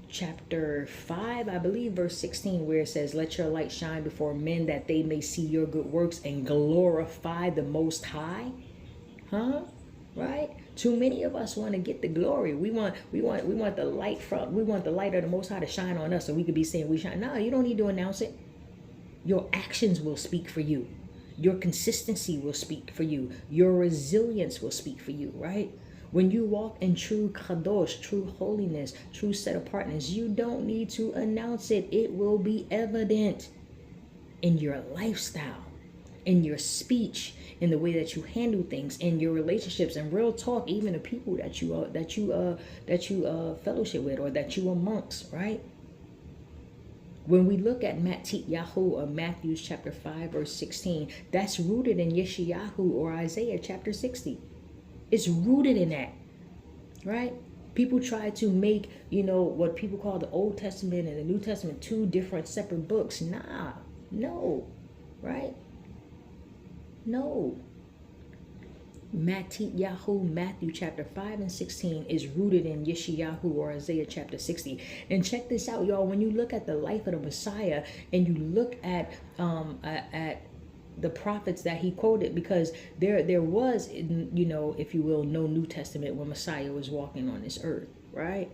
chapter 5, I believe, verse 16, where it says, let your light shine before men that they may see your good works and glorify the Most High. Right? Too many of us want to get the glory. We want the light of the Most High to shine on us so we could be saying we shine. No, you don't need to announce it. Your actions will speak for you. Your consistency will speak for you. Your resilience will speak for you, right? When you walk in true kadosh, true holiness, true set apartness, you don't need to announce it. It will be evident. in your lifestyle, in your speech, in the way that you handle things, in your relationships, and real talk, even the people that you fellowship with or that you amongst, right? When we look at Yahu or Matthew chapter 5 verse 16, that's rooted in Yeshayahu or Isaiah chapter 60. It's rooted in that, right? People try to make, what people call the Old Testament and the New Testament two different separate books. No, right? No. Matthew chapter 5 and 16 is rooted in Yeshayahu or Isaiah chapter 60. And check this out, y'all. When you look at the life of the Messiah and you look at the prophets that he quoted, because there was, if you will, no New Testament when Messiah was walking on this earth, right?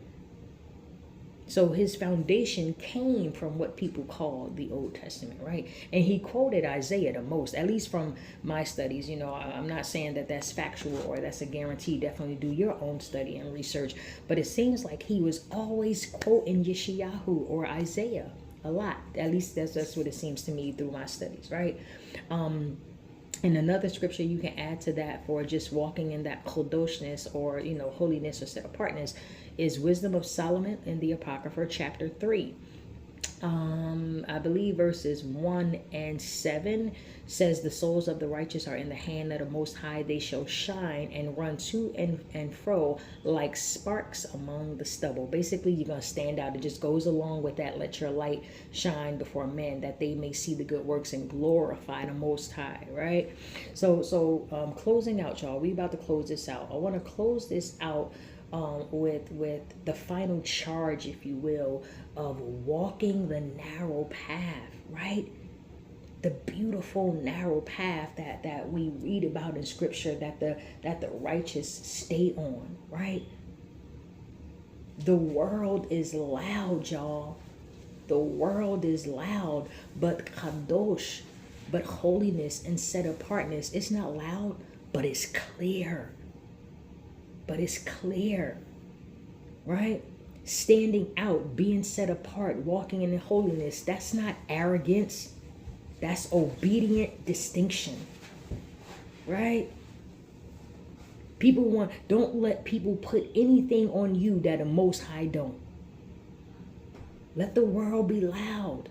So his foundation came from what people call the Old Testament, right? And he quoted Isaiah the most, at least from my studies. I'm not saying that that's factual or that's a guarantee. Definitely do your own study and research. But it seems like he was always quoting Yeshayahu or Isaiah a lot. At least that's what it seems to me through my studies, right? And another scripture you can add to that for just walking in that kodoshness or, holiness or set apartness is Wisdom of Solomon in the Apocrypha, chapter 3. I believe verses 1 and 7 says, the souls of the righteous are in the hand of the Most High. They shall shine and run to and fro like sparks among the stubble. Basically, you're going to stand out. It just goes along with that. Let your light shine before men, that they may see the good works and glorify the Most High, right? So closing out, y'all. We about to close this out. I want to close this out with the final charge, if you will, of walking the narrow path, right? The beautiful narrow path that we read about in scripture that the righteous stay on, right? The world is loud, y'all. The world is loud, but kadosh, but holiness and set apartness, it's not loud, but it's clear. Right? Standing out, being set apart, walking in holiness, that's not arrogance. That's obedient distinction. Right? Don't let people put anything on you that the Most High don't. Let the world be loud.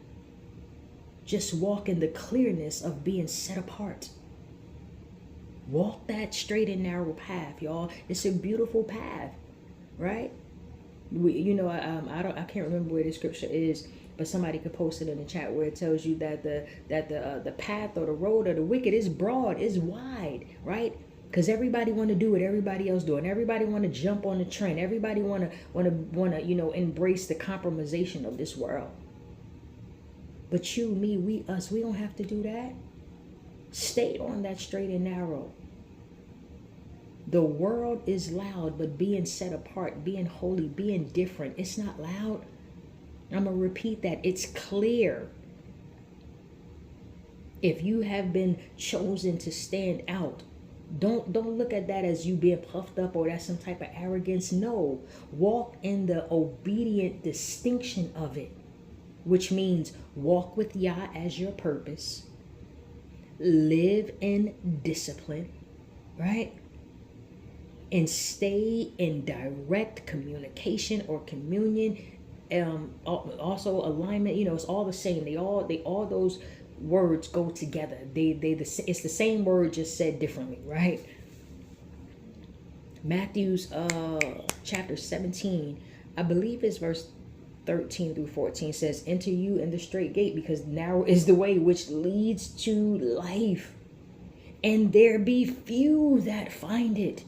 Just walk in the clearness of being set apart. Walk that straight and narrow path, y'all. It's a beautiful path, right? I can't remember where the scripture is, but somebody could post it in the chat where it tells you that the path or the road of the wicked is broad, is wide, right? Because everybody want to do what everybody else doing. Everybody want to jump on the trend. Everybody want to embrace the compromisation of this world. But you, me, we, us, we don't have to do that. Stay on that straight and narrow. The world is loud, but being set apart, being holy, being different, it's not loud. I'm going to repeat that. It's clear. If you have been chosen to stand out, don't look at that as you being puffed up or that's some type of arrogance. No, walk in the obedient distinction of it, which means walk with YAH as your purpose. Live in discipline, right? And stay in direct communication or communion. Also alignment, it's all the same. They all those words go together. It's the same word, just said differently, right? Matthew's chapter 17, I believe it's verse 13 through 14 says, enter you in the straight gate, because narrow is the way which leads to life, and there be few that find it.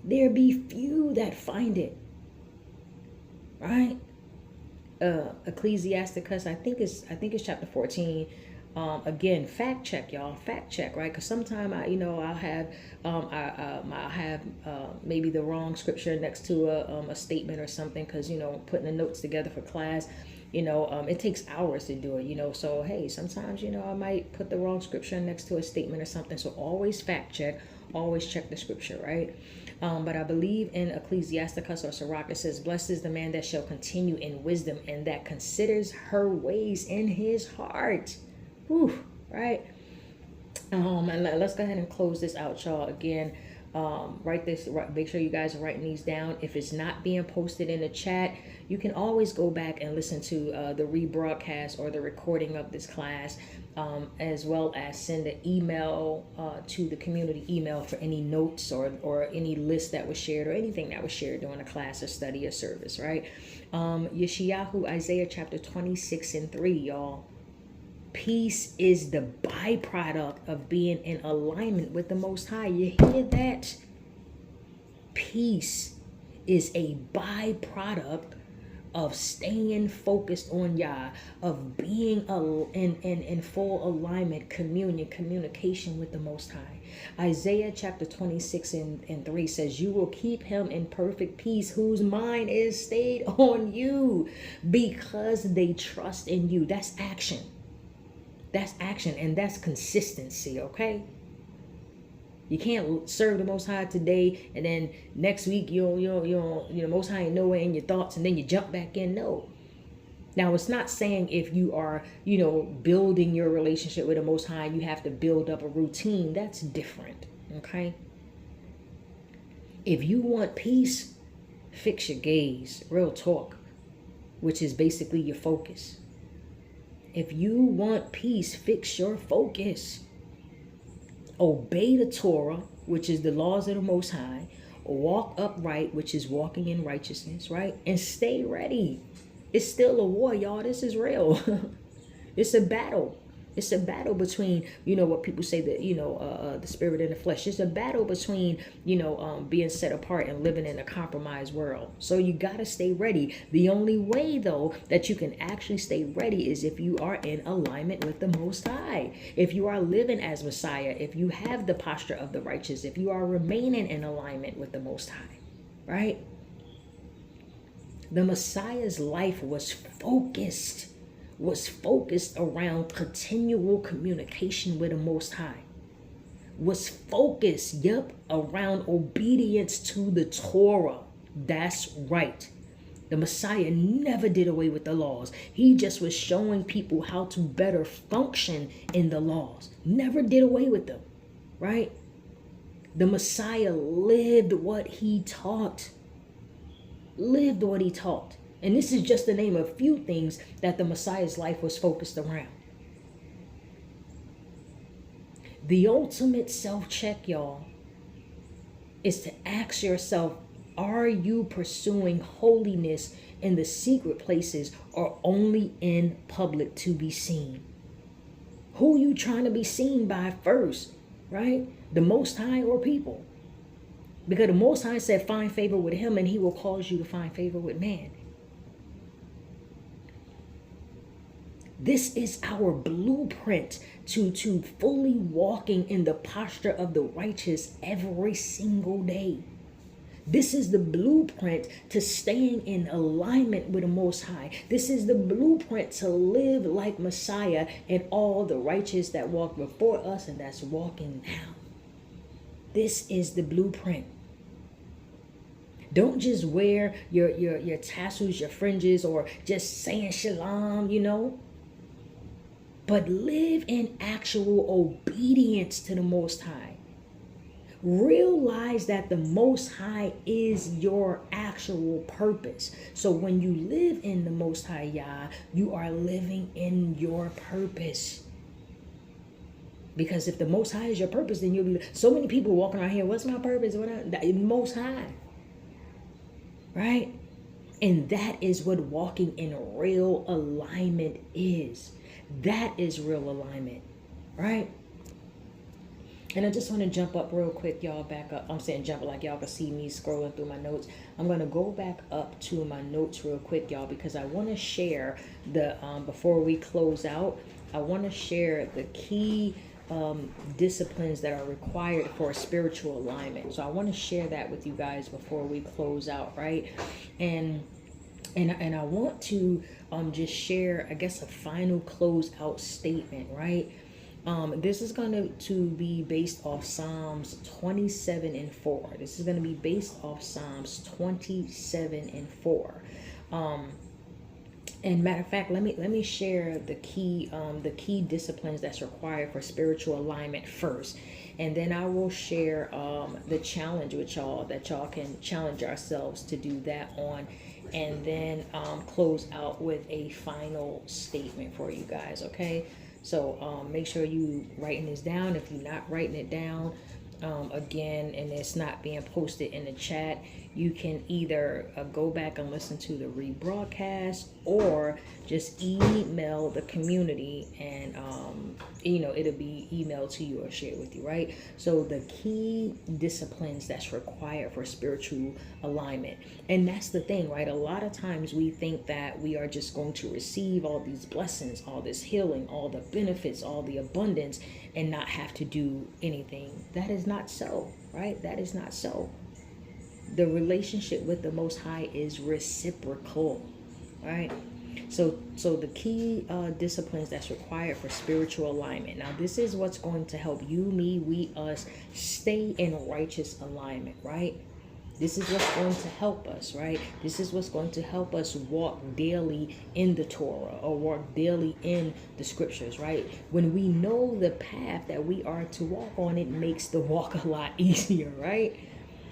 There be few that find it. Right? Ecclesiasticus, I think it's chapter 14. Again, fact check, y'all. Fact check, right? Because sometimes I'll have maybe the wrong scripture next to a statement or something, because putting the notes together for class, it takes hours to do it. So hey, sometimes I might put the wrong scripture next to a statement or something. So always fact check, always check the scripture, right? But I believe in Ecclesiasticus or Arukah, it says, blessed is the man that shall continue in wisdom and that considers her ways in his heart. Whew, right? And let's go ahead and close this out, y'all. Again, make sure you guys are writing these down. If it's not being posted in the chat, you can always go back and listen to the rebroadcast or the recording of this class, as well as send an email to the community email for any notes or any list that was shared or anything that was shared during a class or study or service, right? Yeshayahu, Isaiah chapter 26:3, y'all. Peace is the byproduct of being in alignment with the Most High. You hear that? Peace is a byproduct of staying focused on Yah, of being in full alignment, communication with the Most High. Isaiah chapter 26:3 says, you will keep him in perfect peace whose mind is stayed on you because they trust in you. That's action. That's action, and that's consistency, okay? You can't serve the Most High today and then next week you Most High ain't nowhere in your thoughts and then you jump back in. No. Now, it's not saying if you are, building your relationship with the Most High, you have to build up a routine. That's different, okay? If you want peace, fix your gaze, real talk, which is basically your focus. If you want peace, fix your focus. Obey the Torah, which is the laws of the Most High. Walk upright, which is walking in righteousness, right? And stay ready. It's still a war, y'all. This is real. It's a battle. It's a battle between, what people say that, the spirit and the flesh. It's a battle between, being set apart and living in a compromised world. So you got to stay ready. The only way, though, that you can actually stay ready is if you are in alignment with the Most High. If you are living as Messiah, if you have the posture of the righteous, if you are remaining in alignment with the Most High, right? The Messiah's life was focused around continual communication with the Most High. Was focused, around obedience to the Torah. That's right. The Messiah never did away with the laws. He just was showing people how to better function in the laws. Never did away with them, right? The Messiah lived what he taught. Lived what he taught. And this is just to name a few things that the Messiah's life was focused around. The ultimate self-check, y'all, is to ask yourself, are you pursuing holiness in the secret places or only in public to be seen? Who you trying to be seen by first, right? The Most High or people? Because the Most High said, find favor with him and he will cause you to find favor with man. This is our blueprint to fully walking in the posture of the righteous every single day. This is the blueprint to staying in alignment with the Most High. This is the blueprint to live like Messiah and all the righteous that walk before us and that's walking now. This is the blueprint. Don't just wear your tassels, your fringes, or just saying shalom, but live in actual obedience to the Most High. Realize that the Most High is your actual purpose. So when you live in the Most High Yah, you are living in your purpose. Because if the Most High is your purpose, then you'll be so many people walking around here. What's my purpose? The Most High, right? And that is what walking in real alignment is. That is real alignment, right? And I just want to jump up real quick, y'all, back up. I'm saying jump like y'all can see me scrolling through my notes. I'm going to go back up to my notes real quick, y'all, because I want to share the, before we close out, I want to share the key disciplines that are required for spiritual alignment. So I want to share that with you guys before we close out, right? And I want to just share, I guess, a final close out statement, right? This is going to be based off Psalms 27:4. This is going to be based off Psalms 27:4. And matter of fact, let me share the key disciplines that's required for spiritual alignment first, and then I will share the challenge with y'all that y'all can challenge ourselves to do that on, and then close out with a final statement for you guys. Okay, so make sure you writing this down. If you're not writing it down, again, and it's not being posted in the chat, you can either go back and listen to the rebroadcast, or just email the community, and it'll be emailed to you or shared with you, right? So the key disciplines that's required for spiritual alignment. And that's the thing, right? A lot of times we think that we are just going to receive all these blessings, all this healing, all the benefits, all the abundance, and not have to do anything. That is not so, right? That is not so. The relationship with the Most High is reciprocal, right? So the key disciplines that's required for spiritual alignment. Now, this is what's going to help you, me, we, us stay in righteous alignment, right? This is what's going to help us, right? This is what's going to help us walk daily in the Torah, or walk daily in the scriptures, right? When we know the path that we are to walk on, it makes the walk a lot easier, right?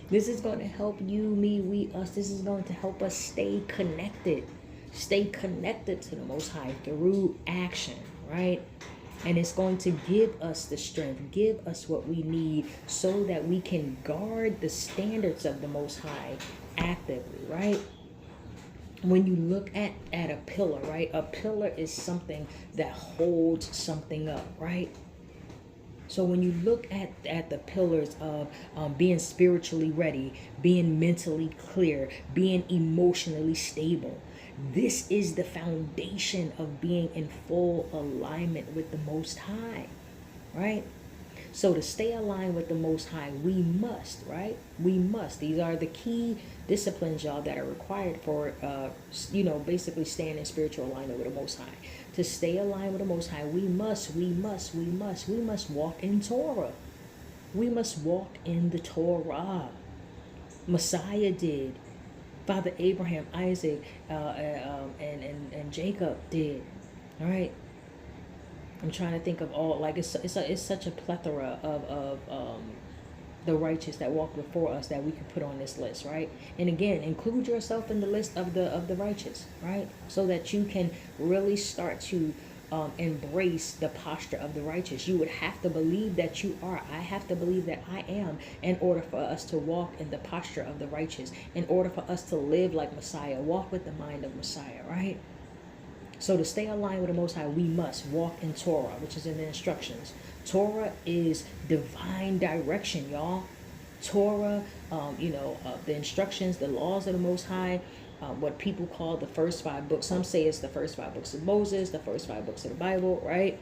This is going to help you, me, we, us. This is going to help us stay connected to the Most High through action, right? And it's going to give us the strength, give us what we need, so that we can guard the standards of the Most High actively, right? When you look at a pillar, right? A pillar is something that holds something up, right? So when you look at the pillars of being spiritually ready, being mentally clear, being emotionally stable, this is the foundation of being in full alignment with the Most High, right? So to stay aligned with the Most High, we must, right? We must. These are the key disciplines, y'all, that are required for, basically staying in spiritual alignment with the Most High. To stay aligned with the Most High, we must walk in Torah. We must walk in the Torah. Messiah did. Father Abraham, Isaac, and Jacob did. All right. I'm trying to think of all, like it's such a plethora of the righteous that walk before us that we can put on this list, right? And again, include yourself in the list of the righteous, right? So that you can really start to embrace the posture of the righteous. You would have to believe that you are. I have to believe that I am, in order for us to walk in the posture of the righteous, in order for us to live like Messiah, walk with the mind of Messiah, right? So to stay aligned with the Most High, we must walk in Torah, which is in the instructions. Torah is divine direction, y'all. Torah, the instructions, the laws of the Most High, what people call the first 5 books. Some say it's the first 5 books of Moses, the first 5 books of the Bible, right?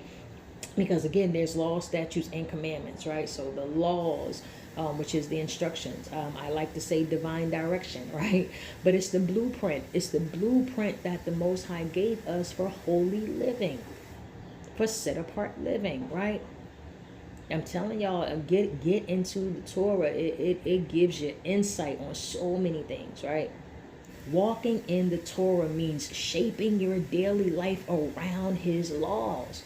Because again, there's laws, statutes, and commandments, right? So the laws, which is the instructions. I like to say divine direction, right? But it's the blueprint. It's the blueprint that the Most High gave us for holy living, for set apart living, right? I'm telling y'all, get into the Torah. It gives you insight on so many things, right? Walking in the Torah means shaping your daily life around His laws,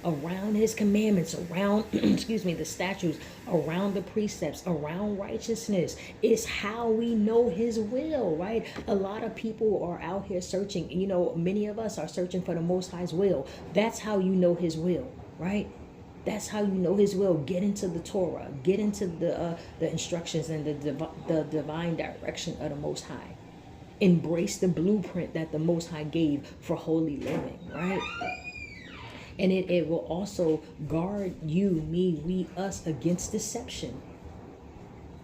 around His commandments, around the statutes, around the precepts, around righteousness. It's how we know His will, right? A lot of people are out here searching. Many of us are searching for the Most High's will. That's how you know His will, right? That's how you know His will. Get into the Torah. Get into the instructions and the divine direction of the Most High. Embrace the blueprint that the Most High gave for holy living, right? And it will also guard you, me, we, us against deception.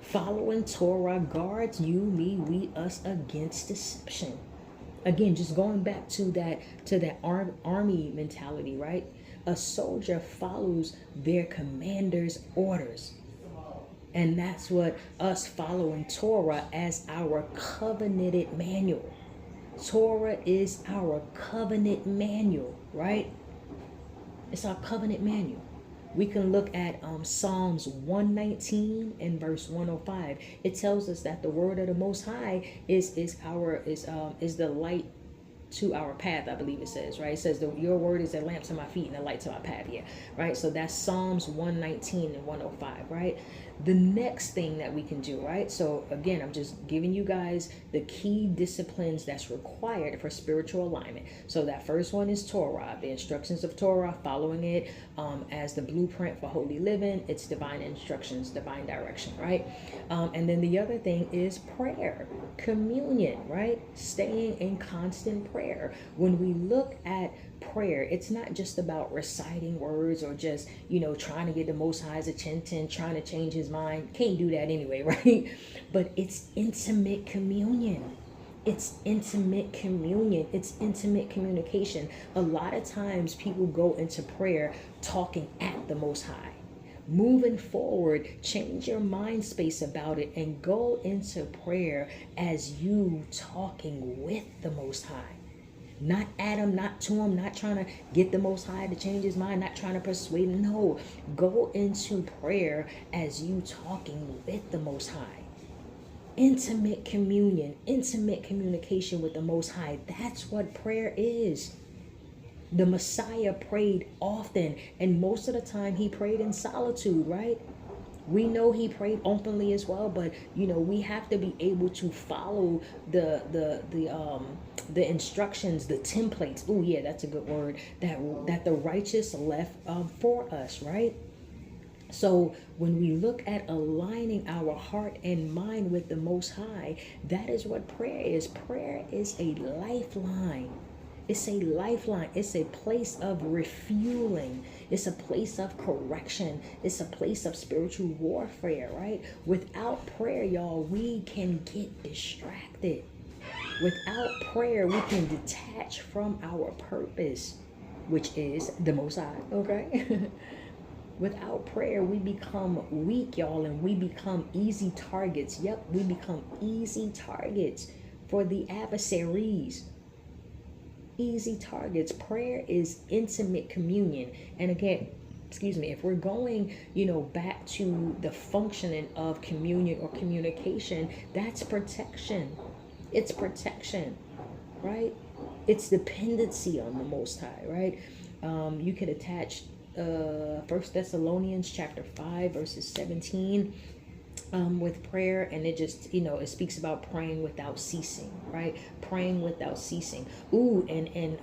Following Torah guards you, me, we, us against deception. Again, just going back to that army mentality, right? A soldier follows their commander's orders. And that's what us following Torah as our covenanted manual. Torah is our covenant manual, right? It's our covenant manual. We can look at Psalms 119 and verse 105. It tells us that the word of the Most High is the light to our path, I believe it says, right? It says your word is a lamp to my feet and a light to my path. Yeah, right? So that's Psalms 119 and 105, right? The next thing that we can do, right? So again, I'm just giving you guys the key disciplines that's required for spiritual alignment. So that first one is Torah, the instructions of Torah, following it as the blueprint for holy living. It's divine instructions, divine direction, right? And then the other thing is prayer, communion, right? Staying in constant prayer. When we look at prayer, it's not just about reciting words or just, trying to get the Most High's attention, trying to change his mind. Can't do that anyway, right? But it's intimate communion. It's intimate communion. It's intimate communication. A lot of times people go into prayer talking at the Most High. Moving forward, change your mind space about it and go into prayer as you talking with the Most High. Not at him, not to him, not trying to get the Most High to change his mind, not trying to persuade him. No, go into prayer as you talking with the Most High. Intimate communion, intimate communication with the Most High. That's what prayer is. The Messiah prayed often, and most of the time he prayed in solitude, right? We know he prayed openly as well, but we have to be able to follow the instructions, the templates. Oh yeah, that's a good word. That the righteous left for us, right? So when we look at aligning our heart and mind with the Most High, that is what prayer is. Prayer is a lifeline. It's a lifeline. It's a place of refueling. It's a place of correction. It's a place of spiritual warfare, right? Without prayer, y'all, we can get distracted. Without prayer, we can detach from our purpose, which is the Most High, okay? Without prayer, we become weak, y'all, and we become easy targets. Yep, we become easy targets for the adversaries. Easy targets. Prayer is intimate communion. And again, if we're going, back to the functioning of communion or communication, that's protection. It's protection, right? It's dependency on the Most High, right? You could attach 1 Thessalonians chapter 5 verses 17 with prayer, and it just it speaks about praying without ceasing, right? Praying without ceasing. And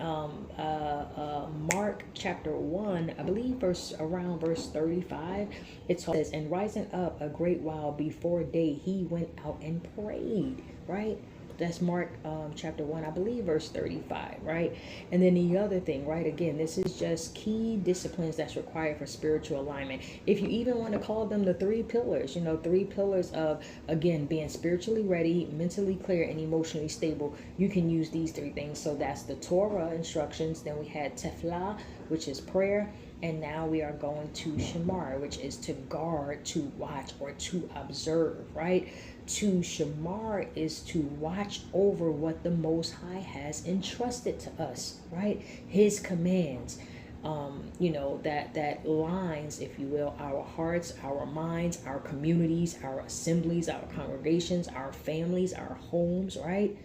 Mark chapter 1, I believe around verse 35, it says, and rising up a great while before day, he went out and prayed, right? That's Mark chapter 1, I believe verse 35, right? And then the other thing, right? Again, this is just key disciplines that's required for spiritual alignment. If you even want to call them the 3 pillars, 3 pillars of, again, being spiritually ready, mentally clear, and emotionally stable, you can use these 3 things. So that's the Torah instructions. Then we had Tefillah, which is prayer. And now we are going to Shamar, which is to guard, to watch, or to observe, right? To Shamar is to watch over what the Most High has entrusted to us, right? His commands, that lines, if you will, our hearts, our minds, our communities, our assemblies, our congregations, our families, our homes, right?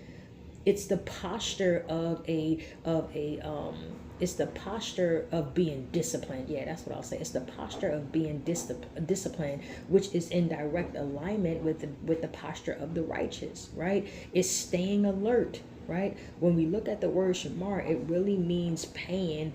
It's the posture it's the posture of being disciplined. Yeah, that's what I'll say. It's the posture of being disciplined, which is in direct alignment with the posture of the righteous, right? It's staying alert, right? When we look at the word shamar, it really means paying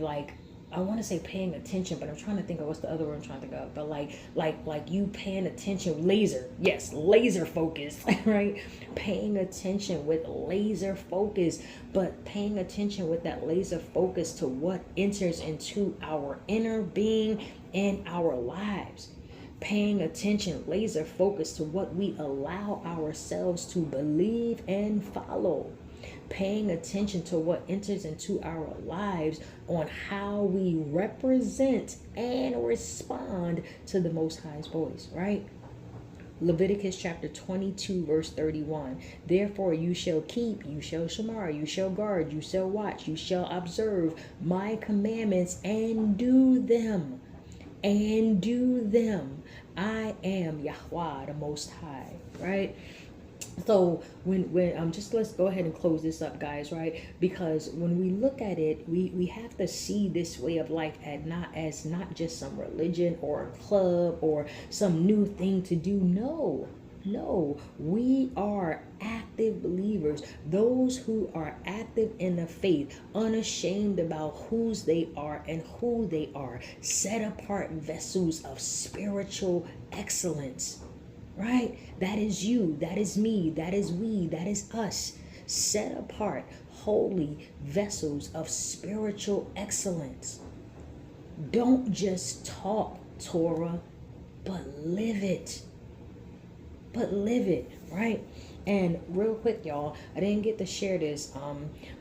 like, I want to say paying attention, but I'm trying to think of what's the other word I'm trying to think of. But like you paying attention, laser focus, right? Paying attention with laser focus, but paying attention with that laser focus to what enters into our inner being and our lives. Paying attention, laser focus to what we allow ourselves to believe and follow. Paying attention to what enters into our lives on how we represent and respond to the Most High's voice, right? Leviticus chapter 22 verse 31. Therefore you shall keep, you shall shamar, you shall guard, you shall watch, you shall observe my commandments and do them. I am Yahweh, the Most High, right? So when just let's go ahead and close this up, guys, right? Because when we look at it, we have to see this way of life as not just some religion or a club or some new thing to do. No, we are active believers, those who are active in the faith, unashamed about whose they are and who they are, set apart vessels of spiritual excellence. Right? That is you, that is me, that is we, that is us. Set apart, holy vessels of spiritual excellence. Don't just talk Torah, but live it. But live it, right? And real quick, y'all, I didn't get to share this,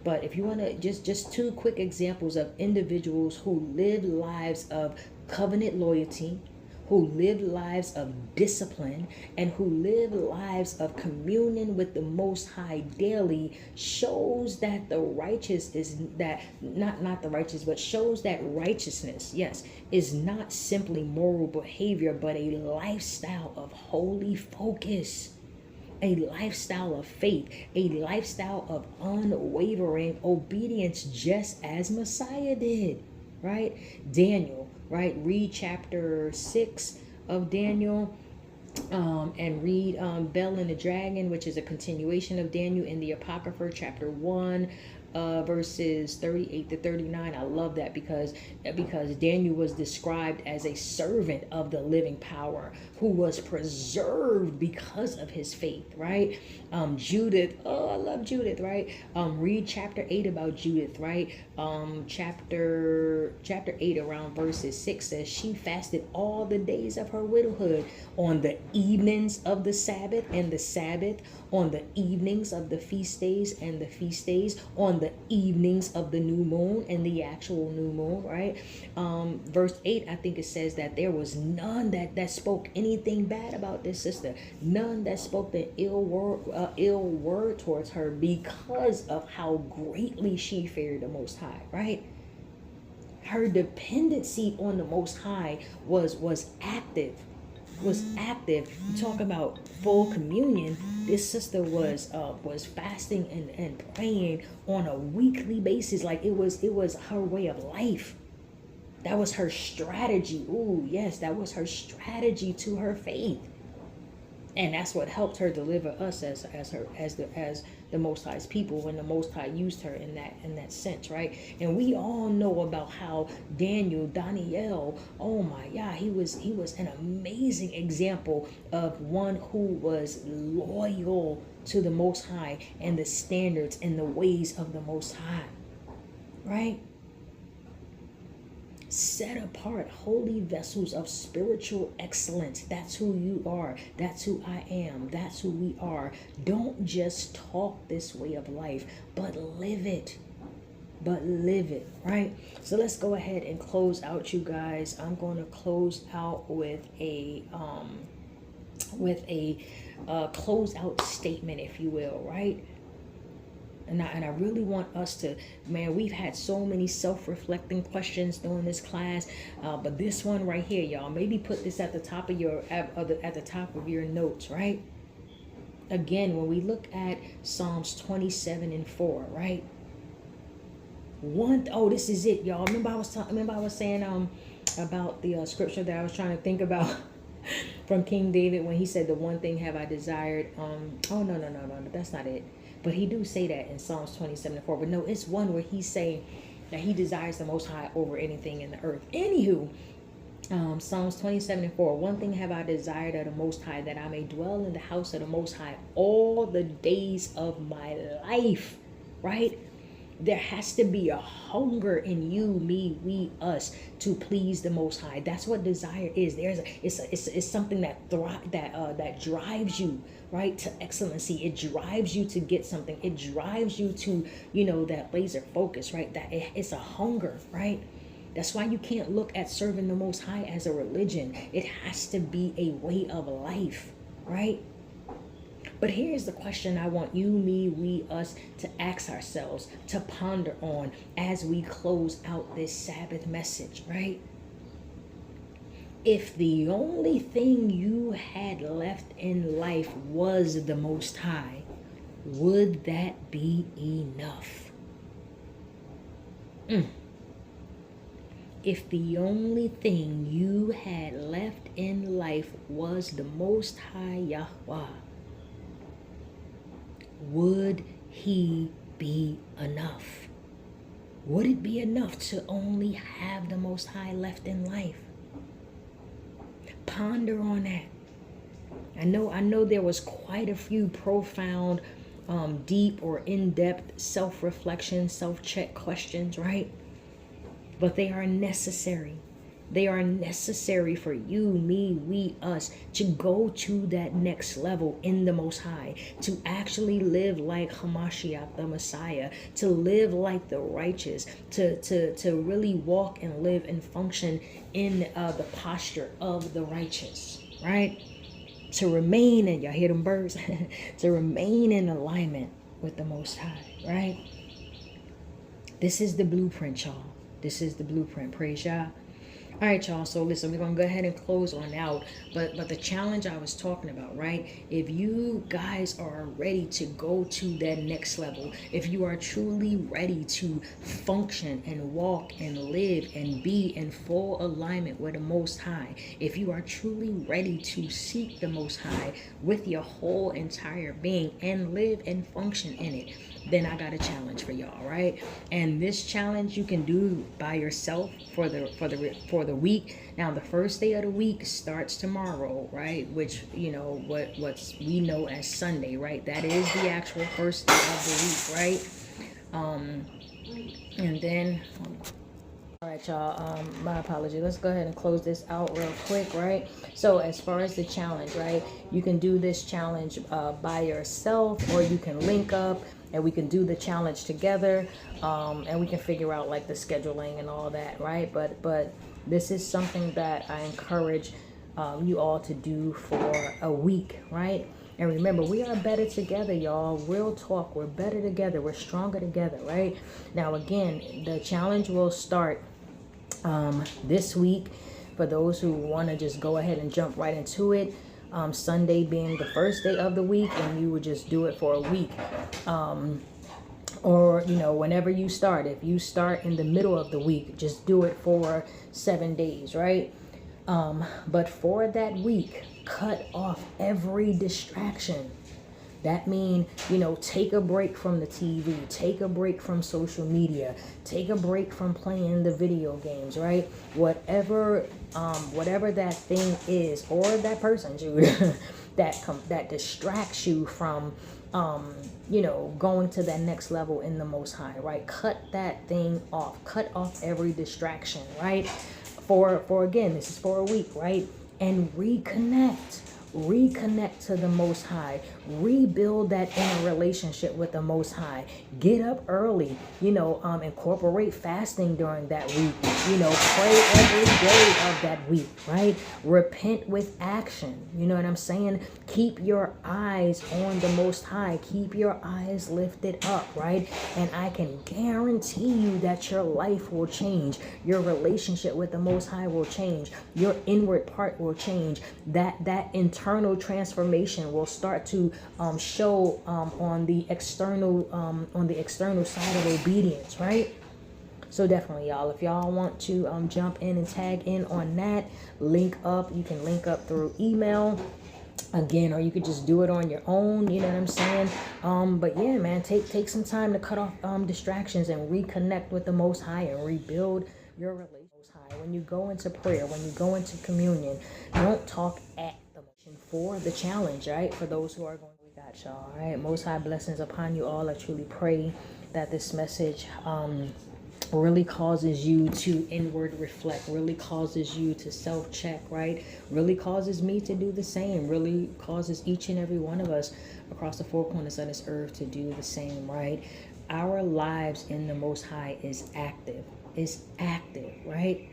but if you want to, just two quick examples of individuals who live lives of covenant loyalty, who live lives of discipline, and who live lives of communion with the Most High daily, shows that the righteous is that not the righteous, but shows that righteousness, yes, is not simply moral behavior, but a lifestyle of holy focus, a lifestyle of faith, a lifestyle of unwavering obedience, just as Messiah did, right? Daniel, right? Read chapter 6 of Daniel, and read Bel and the Dragon, which is a continuation of Daniel in the Apocrypha, chapter 1, verses 38 to 39. I love that because Daniel was described as a servant of the living power who was preserved because of his faith, right? Judith, oh, I love Judith, right? Read chapter 8 about Judith, right? Chapter 8 around verses 6 says she fasted all the days of her widowhood on the evenings of the Sabbath and the Sabbath, on the evenings of the feast days and the feast days, on the evenings of the new moon and the actual new moon, right? Verse 8, I think it says that there was none that spoke anything bad about this sister, none that spoke the ill word towards her, because of how greatly she feared the Most High, right? Her dependency on the Most High was active. You talk about full communion. This sister was fasting and praying on a weekly basis. Like it was her way of life. That was her strategy. Ooh, yes, that was her strategy to her faith. And that's what helped her deliver us as the Most High's people, when the Most High used her in that sense, right? And we all know about how Daniel, oh my God, he was an amazing example of one who was loyal to the Most High and the standards and the ways of the Most High, right? Set apart, holy vessels of spiritual excellence. That's who you are. That's who I am. That's who we are. Don't just talk this way of life, but live it. Right? So let's go ahead and close out, you guys. I'm going to close out with a closeout statement, if you will, right? And I really want us to, man, we've had so many self-reflecting questions during this class, but this one right here, y'all, maybe put this at the top of your notes, right? Again, when we look at Psalms 27:4, right? This is it, y'all. Remember I was saying about the scripture that I was trying to think about from King David when he said, "The one thing have I desired." No, that's not it. But he do say that in Psalms 27:4. But no, it's one where he's saying that he desires the Most High over anything in the earth. Anywho, Psalms 27:4. One thing have I desired of the Most High, that I may dwell in the house of the Most High all the days of my life. Right? There has to be a hunger in you, me, we, us, to please the Most High. That's what desire is. It's something that drives you, right, to excellency. It drives you to get something. It drives you to, that laser focus, right? It's a hunger, right? That's why you can't look at serving the Most High as a religion. It has to be a way of life, right? But here's the question I want you, me, we, us to ask ourselves, to ponder on as we close out this Sabbath message, right? If the only thing you had left in life was the Most High, would that be enough? If the only thing you had left in life was the Most High Yahweh, would He be enough? Would it be enough to only have the Most High left in life? Ponder on that. I know there was quite a few profound, deep or in-depth self-reflection, self-check questions, right? But they are necessary. They are necessary for you, me, we, us to go to that next level in the Most High, to actually live like Hamashiach, the Messiah, to live like the righteous, to really walk and live and function in the posture of the righteous, right? To remain in, y'all hear them birds? To remain in alignment with the Most High, right? This is the blueprint, y'all. This is the blueprint. Praise Yah. All right, y'all. So listen, we're going to go ahead and close on out. But the challenge I was talking about, right? If you guys are ready to go to that next level, if you are truly ready to function and walk and live and be in full alignment with the Most High, if you are truly ready to seek the Most High with your whole entire being and live and function in it, then I got a challenge for y'all, right? And this challenge you can do by yourself for the week. Now, the first day of the week starts tomorrow, right? Which, you know, what's we know as Sunday, right? That is the actual first day of the week, right? And then, all right, y'all, my apology. Let's go ahead and close this out real quick, right? So as far as the challenge, right? You can do this challenge by yourself, or you can link up and we can do the challenge together, and we can figure out like the scheduling and all that, right? But this is something that I encourage you all to do for a week, right? And remember, we are better together, y'all. Real talk. We're better together. We're stronger together, right? Now, again, the challenge will start this week for those who want to just go ahead and jump right into it. Sunday being the first day of the week, and you would just do it for a week. Or, you know, whenever you start. If you start in the middle of the week, just do it for 7 days, right? But for that week, cut off every distraction. That means, you know, take a break from the TV, take a break from social media, take a break from playing the video games, right? Whatever that thing is, or that person, Jude, that distracts you from, you know, going to that next level in the Most High, right? Cut that thing off. Cut off every distraction, right? For again, this is for a week, right? And reconnect to the Most High. Rebuild that inner relationship with the Most High. Get up early, you know, incorporate fasting during that week, you know, pray every day of that week, right? Repent with action, you know what I'm saying? Keep your eyes on the Most High. Keep your eyes lifted up, right? And I can guarantee you that your life will change. Your relationship with the Most High will change. Your inward part will change. That internal transformation will start to show on the external side of obedience, right? So definitely, y'all, if y'all want to jump in and tag in on that, link up. You can link up through email again, or you could just do it on your own, you know what I'm saying? But yeah, man, take some time to cut off distractions and reconnect with the Most High and rebuild your relationship with the Most High. When you go into prayer, when you go into communion, don't talk at the motion for the challenge, right? For those who are going, we got y'all, all right? Most high blessings upon you all. I truly pray that this message really causes you to inward reflect, really causes you to self-check, right? Really causes me to do the same, really causes each and every one of us across the four corners of this earth to do the same, right? Our lives in the Most High is active. It's active, right?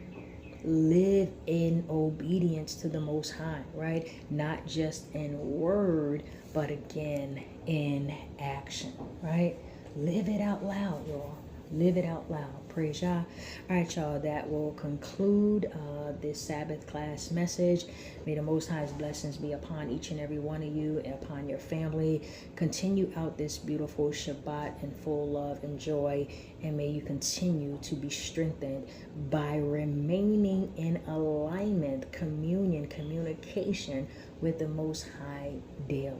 Live in obedience to the Most High, right? Not just in word, but again in action, right? Live it out loud, y'all. Live it out loud. Praise Yah. All right, y'all, that will conclude this Sabbath class message. May the Most High's blessings be upon each and every one of you and upon your family. Continue out this beautiful Shabbat in full love and joy, and may you continue to be strengthened by remaining in alignment, communion, communication with the Most High daily.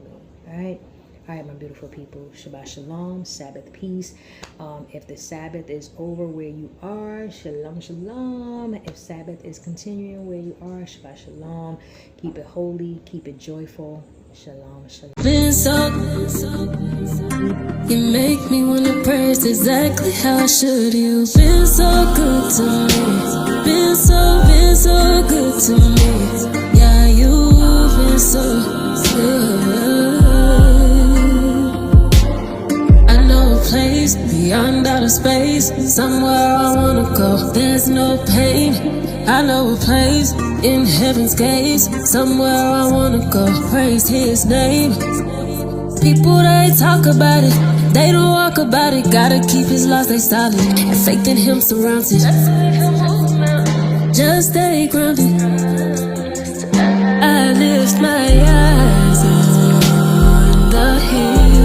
All right? All right, my beautiful people, Shabbat Shalom, Sabbath peace. If the Sabbath is over where you are, Shalom, Shalom. If Sabbath is continuing where you are, Shabbat Shalom. Keep it holy, keep it joyful. Shalom, Shalom. Been so, you make me wanna praise exactly how I should. You've been so good to me. Been so good to me. Yeah, you've been so good. Place beyond outer space, somewhere I wanna go. There's no pain. I know a place in heaven's gates, somewhere I wanna go. Praise His name. People they talk about it, they don't walk about it. Gotta keep His laws, they solid, and faith in Him surrounds it. Just stay grounded. I lift my eyes on the hill.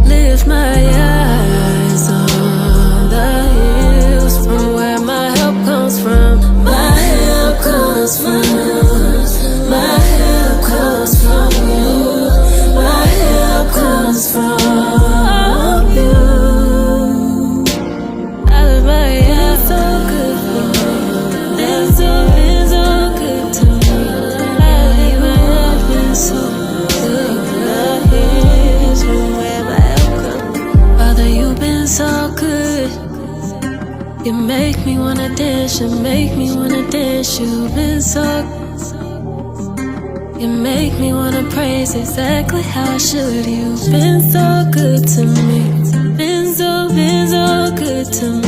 Lift my eyes on the hills, from where my help comes from. My help comes from. My help comes from you. My help comes from you. I lift my eyes so good for me. It's so good to me. I lift my eyes so good. So good, you make me wanna dance, you make me wanna dance. You've been so, you make me wanna praise exactly how I should. You've been so good to me, been so good to me.